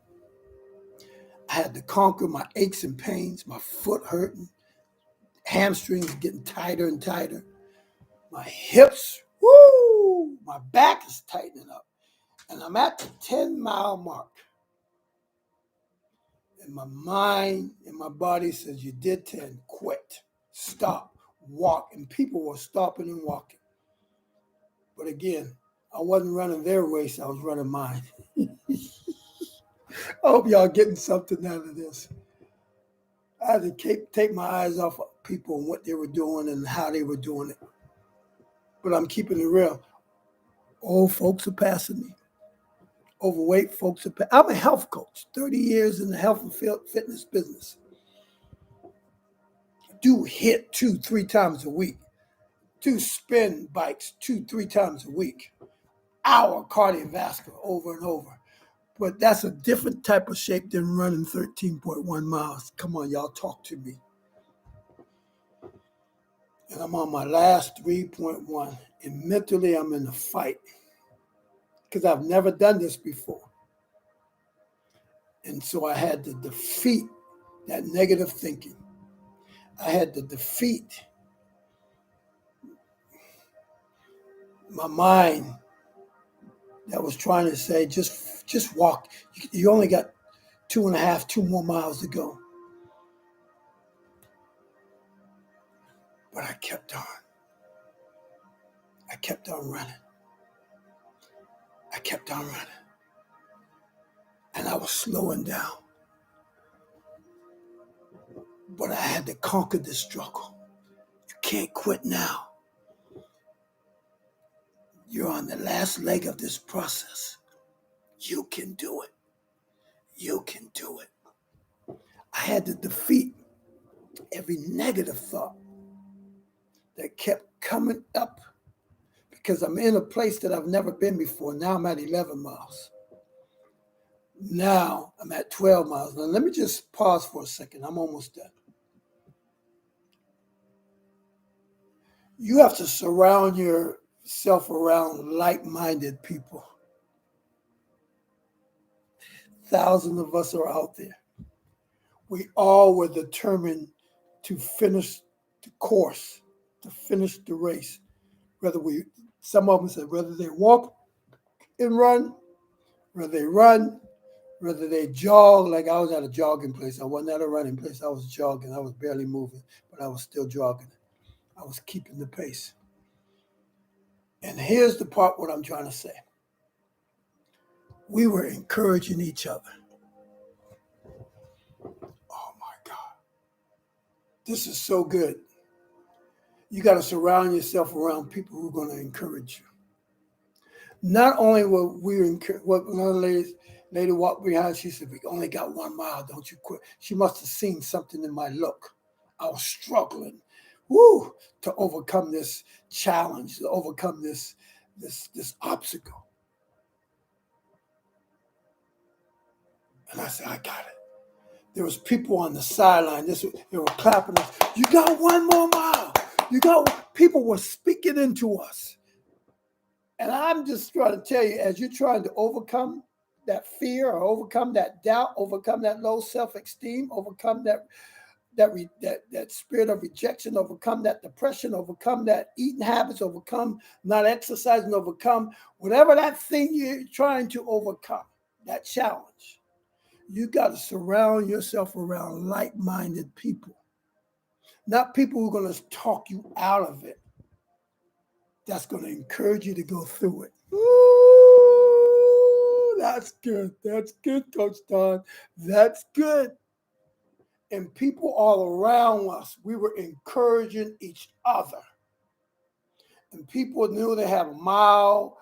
I had to conquer my aches and pains, my foot hurting, hamstrings getting tighter and tighter, my hips, my back is tightening up. And I'm at the 10-mile mark. And my mind and my body says, you did 10, quit, stop, walk. And people were stopping and walking. But again, I wasn't running their race, I was running mine. I hope y'all getting something out of this. I had to take my eyes off of people and what they were doing and how they were doing it. But I'm keeping it real. Old folks are passing me. Overweight folks are I'm a health coach, 30 years in the health and fitness business. Do HIIT 2-3 times a week. Do spin bikes 2-3 times a week. Hour cardiovascular over and over. But that's a different type of shape than running 13.1 miles. Come on, y'all, talk to me. And I'm on my last 3.1. And mentally, I'm in a fight. Because I've never done this before. And so I had to defeat that negative thinking. I had to defeat my mind that was trying to say, just walk. You only got 2 more miles to go. But I kept on. I kept on running. I kept on running. And I was slowing down. But I had to conquer this struggle. You can't quit now. You're on the last leg of this process. You can do it. You can do it. I had to defeat every negative thought that kept coming up because I'm in a place that I've never been before. Now I'm at 11 miles. Now I'm at 12 miles. Now let me just pause for a second. I'm almost done. You have to surround yourself around like-minded people. Thousands of us are out there. We all were determined to finish the course, to finish the race. Some of them said, whether they walk and run, whether they run, whether they jog. Like I was at a jogging place. I wasn't at a running place. I was jogging. I was barely moving, but I was still jogging. I was keeping the pace. And here's the part what I'm trying to say. We were encouraging each other. Oh my God. This is so good. You got to surround yourself around people who are going to encourage you. Not only were we what another lady walked behind, she said, "We only got 1 mile, don't you quit." She must have seen something in my look. I was struggling, to overcome this challenge, to overcome this obstacle. And I said, I got it. There was people on the sideline. They were clapping us. You got 1 more mile. People were speaking into us. And I'm just trying to tell you, as you're trying to overcome that fear or overcome that doubt, overcome that low self-esteem, overcome that spirit of rejection, overcome that depression, overcome that eating habits, overcome not exercising, overcome whatever that thing you're trying to overcome, that challenge. You got to surround yourself around like-minded people, not people who are going to talk you out of it. That's going to encourage you to go through it. Ooh, that's good. That's good, Coach Don. That's good. And people all around us, we were encouraging each other. And people knew they had a mile,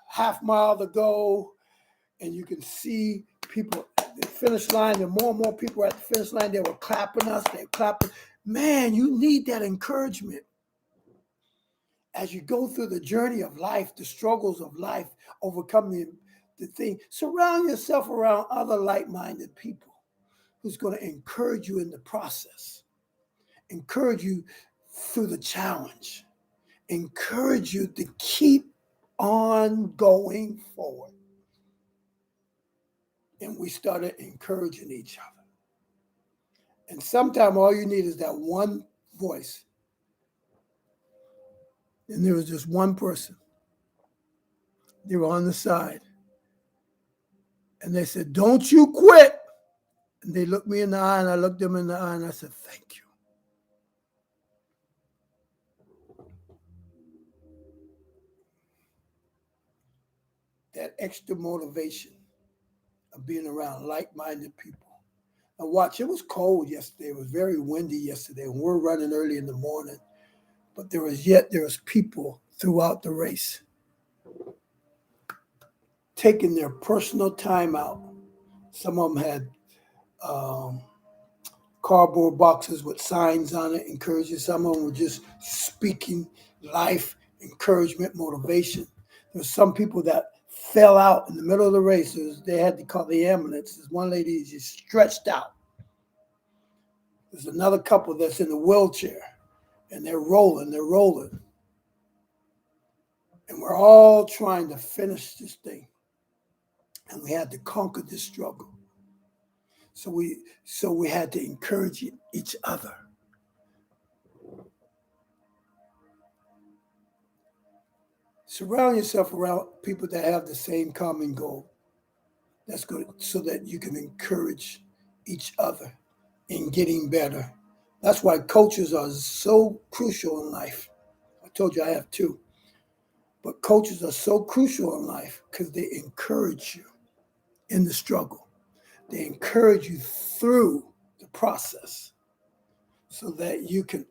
half mile to go, and you can see people at the finish line, and more people at the finish line. They were clapping us. They were clapping. Man, you need that encouragement. As you go through the journey of life, the struggles of life, overcoming the thing, surround yourself around other like-minded people who's going to encourage you in the process, encourage you through the challenge, encourage you to keep on going forward. And we started encouraging each other. And sometimes all you need is that one voice. And there was just one person. They were on the side. And they said, "Don't you quit." And they looked me in the eye, and I looked them in the eye, and I said, "Thank you." That extra motivation of being around like-minded people. Now watch, it was cold yesterday. It was very windy yesterday, and we're running early in the morning. But there was people throughout the race taking their personal time out. Some of them had cardboard boxes with signs on it, encouraging. Some of them were just speaking life, encouragement, motivation. There were some people that fell out in the middle of the race. They had to call the ambulance. There's one lady is just stretched out. There's another couple that's in a wheelchair, and they're rolling. And we're all trying to finish this thing. And we had to conquer this struggle. So we had to encourage each other. Surround yourself around people that have the same common goal. That's good, so that you can encourage each other in getting better. That's why coaches are so crucial in life. I told you I have two. But coaches are so crucial in life because they encourage you in the struggle. They encourage you through the process so that you can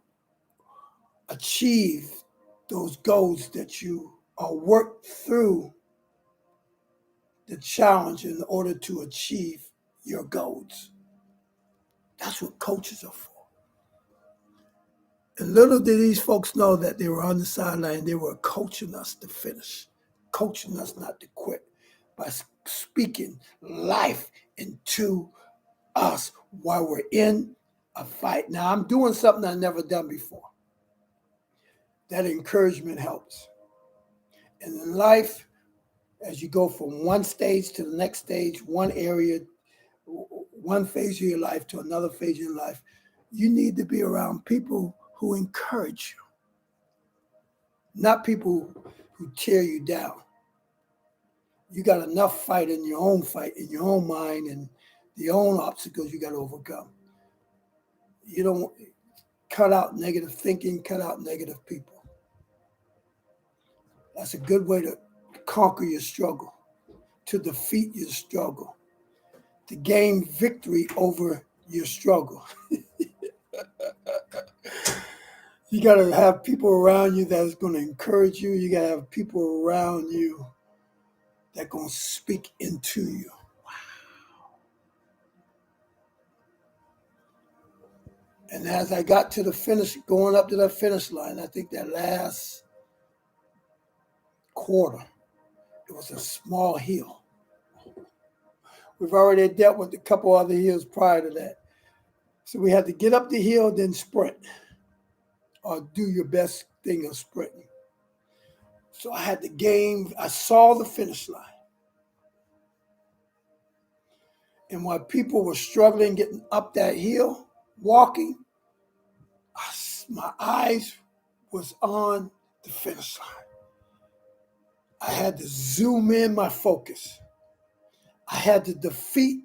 achieve those goals that you are worked through the challenge in order to achieve your goals. That's what coaches are for. And little did these folks know that they were on the sideline, they were coaching us to finish, coaching us not to quit by speaking life into us while we're in a fight. Now, I'm doing something I've never done before. That encouragement helps. And in life, as you go from one stage to the next stage, one area, one phase of your life to another phase of your life, you need to be around people who encourage you, not people who tear you down. You got enough fight, in your own mind, and the own obstacles you got to overcome. You don't cut out negative thinking, cut out negative people. That's a good way to conquer your struggle, to defeat your struggle, to gain victory over your struggle. You got to have people around you that's going to encourage you. You got to have people around you that are going to speak into you. And as I got to the finish, going up to the finish line, I think that last quarter, it was a small hill. We've already dealt with a couple other hills prior to that. So we had to get up the hill, then sprint, or do your best thing of sprinting. So I saw the finish line. And while people were struggling getting up that hill, walking, my eyes was on the finish line. I had to zoom in my focus. I had to defeat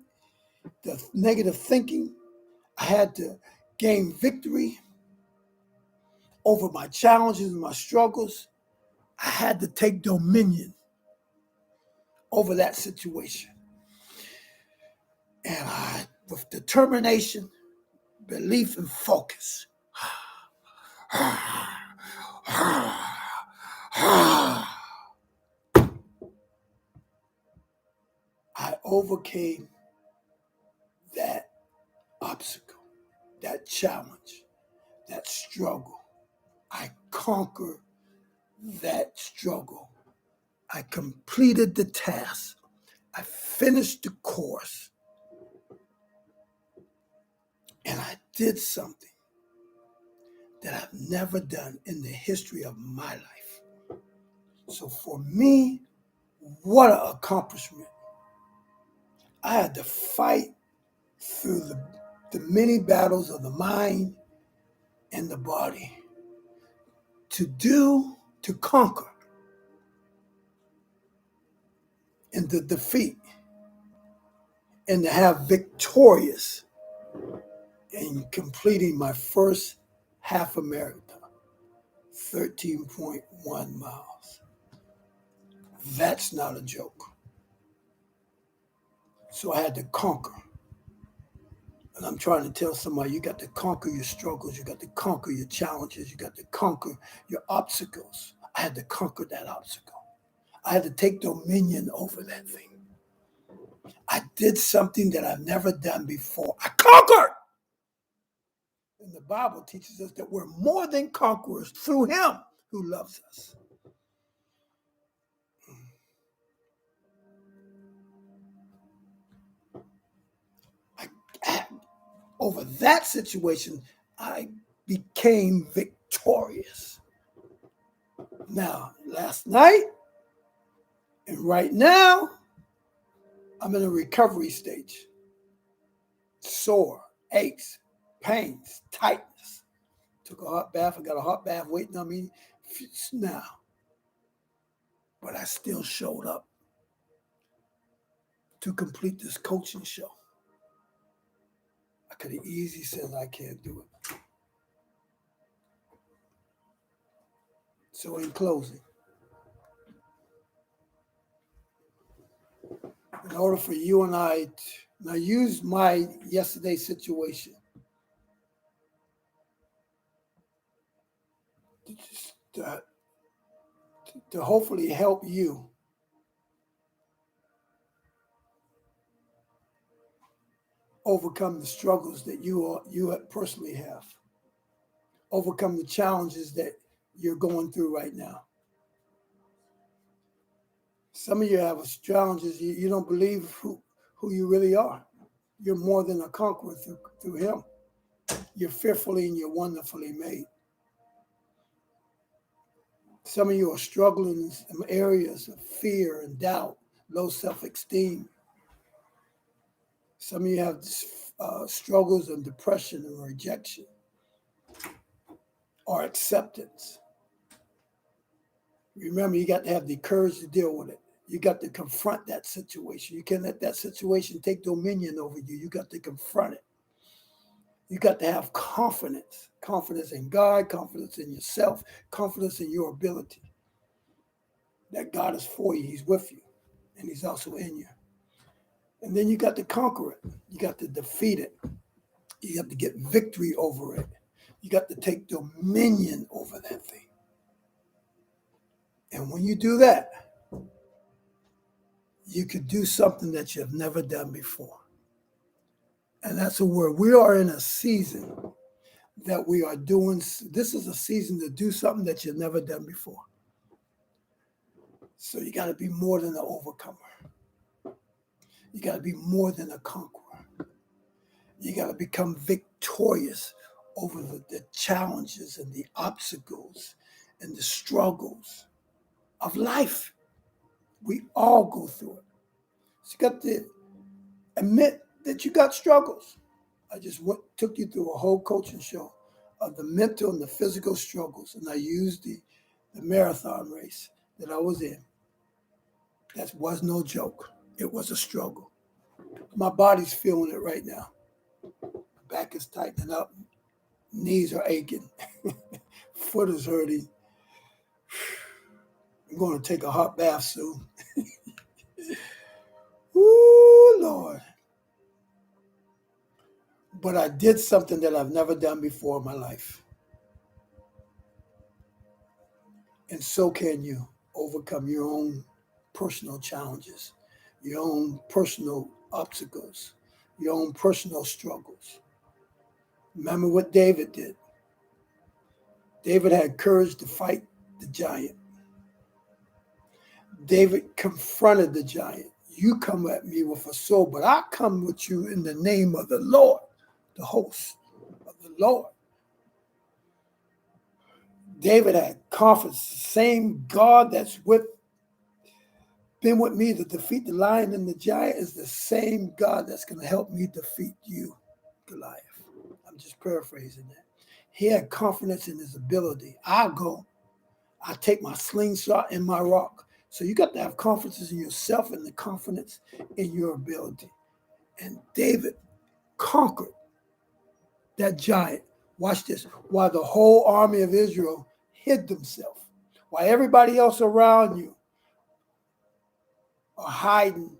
the negative thinking. I had to gain victory over my challenges and my struggles. I had to take dominion over that situation. And with determination, belief, and focus, I overcame that obstacle, that challenge, that struggle. I conquered that struggle. I completed the task. I finished the course. And I did something that I've never done in the history of my life. So for me, what an accomplishment. I had to fight through the many battles of the mind and the body to conquer, and to defeat, and to have victorious in completing my first half a marathon, 13.1 miles. That's not a joke. So I had to conquer. And I'm trying to tell somebody, you got to conquer your struggles. You got to conquer your challenges. You got to conquer your obstacles. I had to conquer that obstacle. I had to take dominion over that thing. I did something that I've never done before. I conquered. And the Bible teaches us that we're more than conquerors through him who loves us. Over that situation, I became victorious. Now, last night and right now, I'm in a recovery stage. Sore, aches, pains, tightness. Took a hot bath. I got a hot bath waiting on me now. But I still showed up to complete this coaching show. I could have easily said I can't do it. So in closing, in order for you and I to now use my yesterday situation to to hopefully help you overcome the struggles that you personally have, overcome the challenges that you're going through right now. Some of you have challenges you don't believe who you really are. You're more than a conqueror through him. You're fearfully and you're wonderfully made. Some of you are struggling in some areas of fear and doubt, low self-esteem. Some of you have struggles of depression and rejection or acceptance. Remember, you got to have the courage to deal with it. You got to confront that situation. You can't let that situation take dominion over you. You got to confront it. You got to have confidence in God, confidence in yourself, confidence in your ability. That God is for you, he's with you, and he's also in you. And then you got to conquer it. You got to defeat it. You have to get victory over it. You got to take dominion over that thing. And when you do that, you could do something that you've never done before. And that's a word. We are in a season that we are doing. This is a season to do something that you've never done before. So you got to be more than an overcomer. You got to be more than a conqueror. You got to become victorious over the challenges and the obstacles and the struggles of life. We all go through it. So you got to admit that you got struggles. I just took you through a whole coaching show of the mental and the physical struggles, and I used the marathon race that I was in. That was no joke. It was a struggle. My body's feeling it right now. Back is tightening up. Knees are aching. Foot is hurting. I'm going to take a hot bath soon. Ooh, Lord. But I did something that I've never done before in my life. And so can you overcome your own personal challenges, your own personal obstacles, your own personal struggles. Remember what David did. David had courage to fight the giant. David confronted the giant. You come at me with a sword, but I come with you in the name of the Lord, the host of the Lord. David had confidence. The same God that's been with me to defeat the lion and the giant is the same God that's going to help me defeat you, Goliath. I'm just paraphrasing that. He had confidence in his ability. I'll go. I take my slingshot and my rock. So you got to have confidence in yourself and the confidence in your ability. And David conquered that giant. Watch this. While the whole army of Israel hid themselves, while everybody else around you are hiding,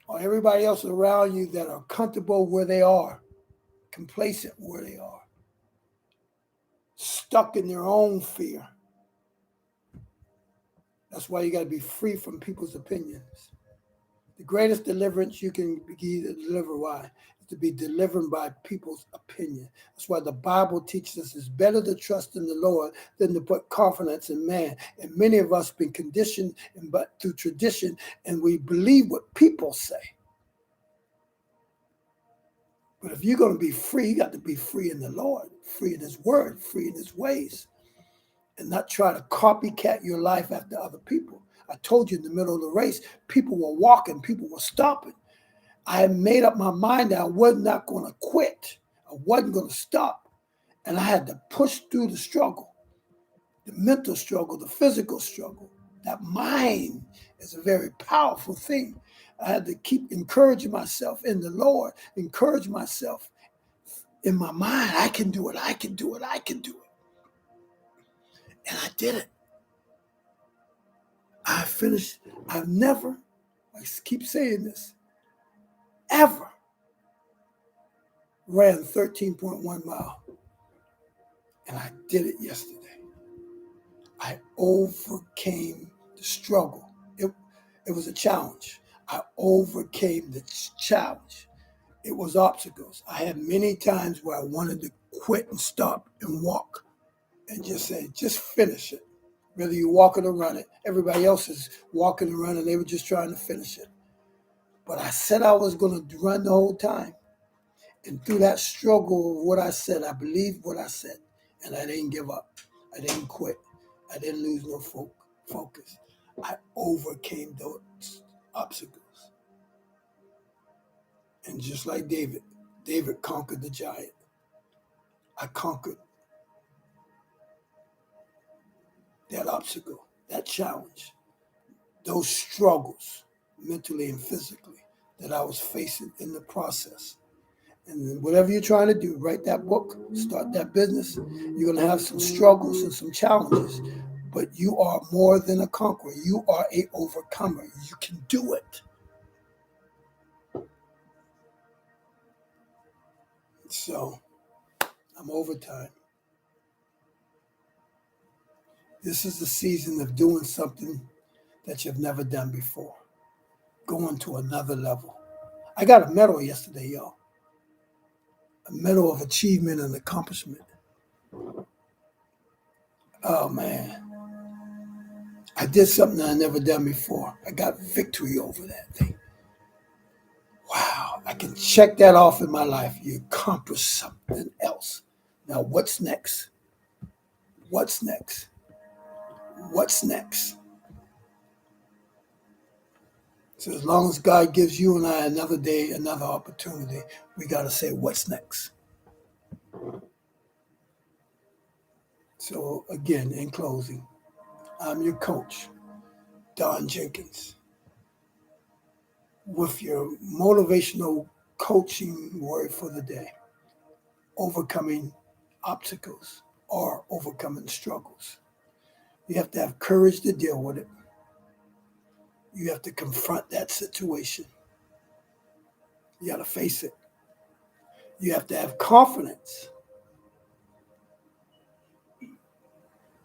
or everybody else around you that are comfortable where they are, complacent where they are, stuck in their own fear. That's why you got to be free from people's opinions. The greatest deliverance you can deliver, why? Is to be delivered by people's opinion. That's why the Bible teaches us it's better to trust in the Lord than to put confidence in man. And many of us have been conditioned through tradition, and we believe what people say. But if you're going to be free, you got to be free in the Lord, free in his word, free in his ways, and not try to copycat your life after other people. I told you in the middle of the race, people were walking, people were stopping. I had made up my mind that I was not going to quit. I wasn't going to stop. And I had to push through the struggle, the mental struggle, the physical struggle. That mind is a very powerful thing. I had to keep encouraging myself in the Lord, encourage myself in my mind. I can do it. I can do it. I can do it. And I did it. I finished. I've never, I keep saying this, ever ran 13.1 miles. And I did it yesterday. I overcame the struggle. It was a challenge. I overcame the challenge. It was obstacles. I had many times where I wanted to quit and stop and walk and just say, just finish it. Whether you walk it or run it. Everybody else is walking and running. They were just trying to finish it. But I said I was going to run the whole time. And through that struggle of what I said, I believed what I said. And I didn't give up. I didn't quit. I didn't lose no focus. I overcame those obstacles. And just like David conquered the giant. I conquered that obstacle, that challenge, those struggles, mentally and physically, that I was facing in the process. And whatever you're trying to do, write that book, start that business, you're going to have some struggles and some challenges, but you are more than a conqueror. You are an overcomer. You can do it. So, I'm over time. This is the season of doing something that you've never done before, going to another level. I got a medal yesterday, y'all. A medal of achievement and accomplishment. Oh, man. I did something that I never done before. I got victory over that thing. Wow, I can check that off in my life. You accomplished something else. Now, what's next? What's next? What's next? So as long as God gives you and I another day, another opportunity, we got to say, what's next? So again, in closing, I'm your coach, Don Jenkins, with your motivational coaching word for the day: overcoming obstacles or overcoming struggles. You have to have courage to deal with it. You have to confront that situation. You got to face it. You have to have confidence.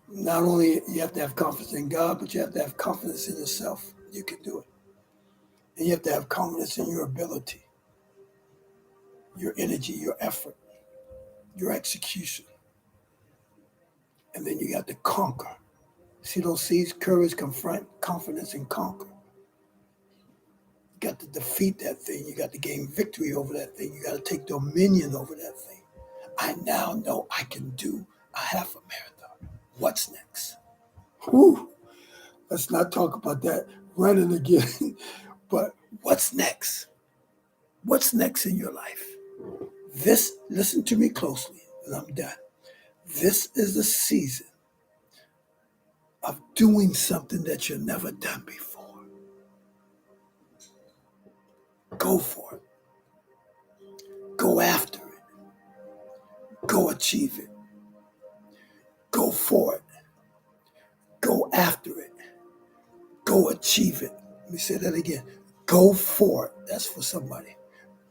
Not only you have to have confidence in God, but you have to have confidence in yourself. You can do it. And you have to have confidence in your ability, your energy, your effort, your execution. And then you got to conquer. See those C's? Courage, confront, confidence, and conquer. You got to defeat that thing. You got to gain victory over that thing. You got to take dominion over that thing. I now know I can do a half a marathon. What's next? Whew. Let's not talk about that running again. But what's next? What's next in your life? Listen to me closely, and I'm done. This is the season of doing something that you've never done before. Go for it. Go after it. Go achieve it. Go for it. Go after it. Go achieve it. Let me say that again. Go for it. That's for somebody.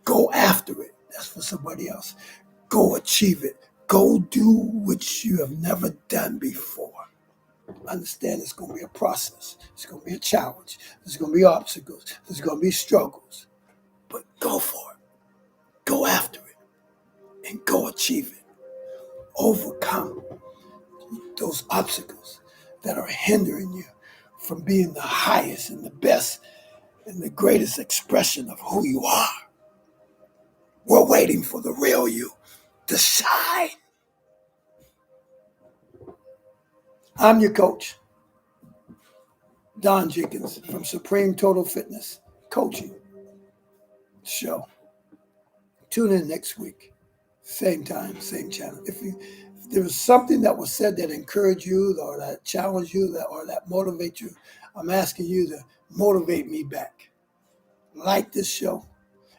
Go after it. That's for somebody else. Go achieve it. Go do what you have never done before. Understand it's going to be a process. It's going to be a challenge. There's going to be obstacles. There's going to be struggles. But go for it. Go after it. And go achieve it. Overcome those obstacles that are hindering you from being the highest and the best and the greatest expression of who you are. We're waiting for the real you to shine. I'm your coach, Don Jenkins from Supreme Total Fitness Coaching Show. Tune in next week. Same time, same channel. If there was something that was said that encouraged you or that challenged you or that motivates you, I'm asking you to motivate me back. Like this show.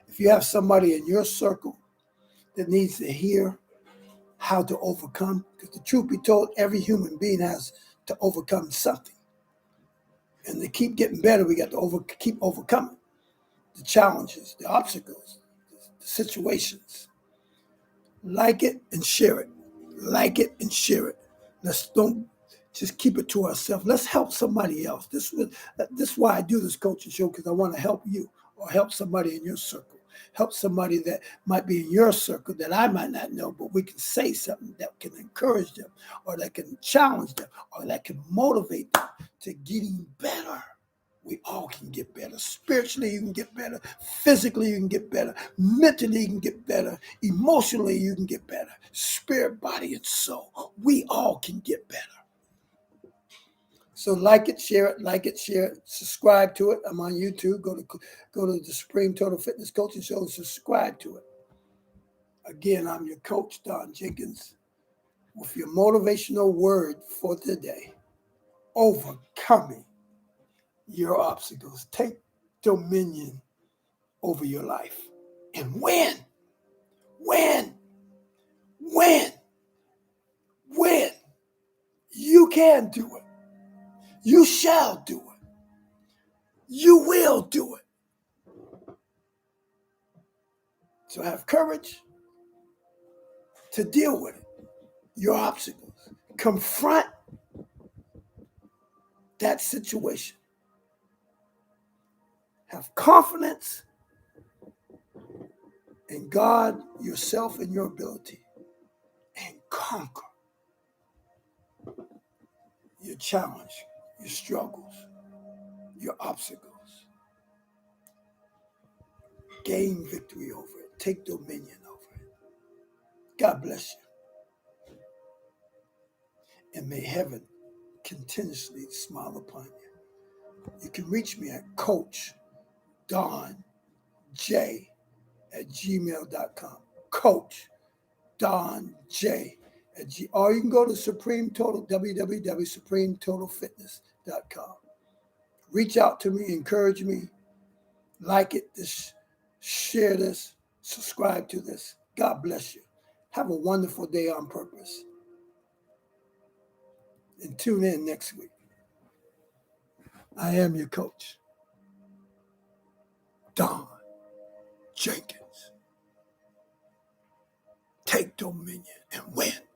If you have somebody in your circle that needs to hear how to overcome, because the truth be told, every human being has to overcome something. And to keep getting better, we got to keep overcoming the challenges, the obstacles, the situations. Like it and share it. Like it and share it. Let's don't just keep it to ourselves. Let's help somebody else. This is why I do this coaching show, because I want to help you or help somebody in your circle. Help somebody that might be in your circle that I might not know, but we can say something that can encourage them or that can challenge them or that can motivate them to getting better. We all can get better. Spiritually, you can get better. Physically, you can get better. Mentally, you can get better. Emotionally, you can get better. Spirit, body, and soul. We all can get better. So like it, share it, subscribe to it. I'm on YouTube. Go to the Supreme Total Fitness Coaching Show and subscribe to it. Again, I'm your coach, Don Jenkins, with your motivational word for today: overcoming your obstacles. Take dominion over your life and win, win, win, win. You can do it. You shall do it. You will do it. So have courage to deal with it, your obstacles. Confront that situation. Have confidence in God, yourself, and your ability, and conquer your challenge, your struggles, your obstacles. Gain victory over it. Take dominion over it. God bless you. And may heaven continuously smile upon you. You can reach me at Coach Don J at gmail.com. Coach Don J at or you can go to Supreme Total, www.supremetotalfitness.com. Reach out to me, encourage me, like it, share this, subscribe to this. God bless you. Have a wonderful day on purpose. And tune in next week. I am your coach, Don Jenkins. Take dominion and win.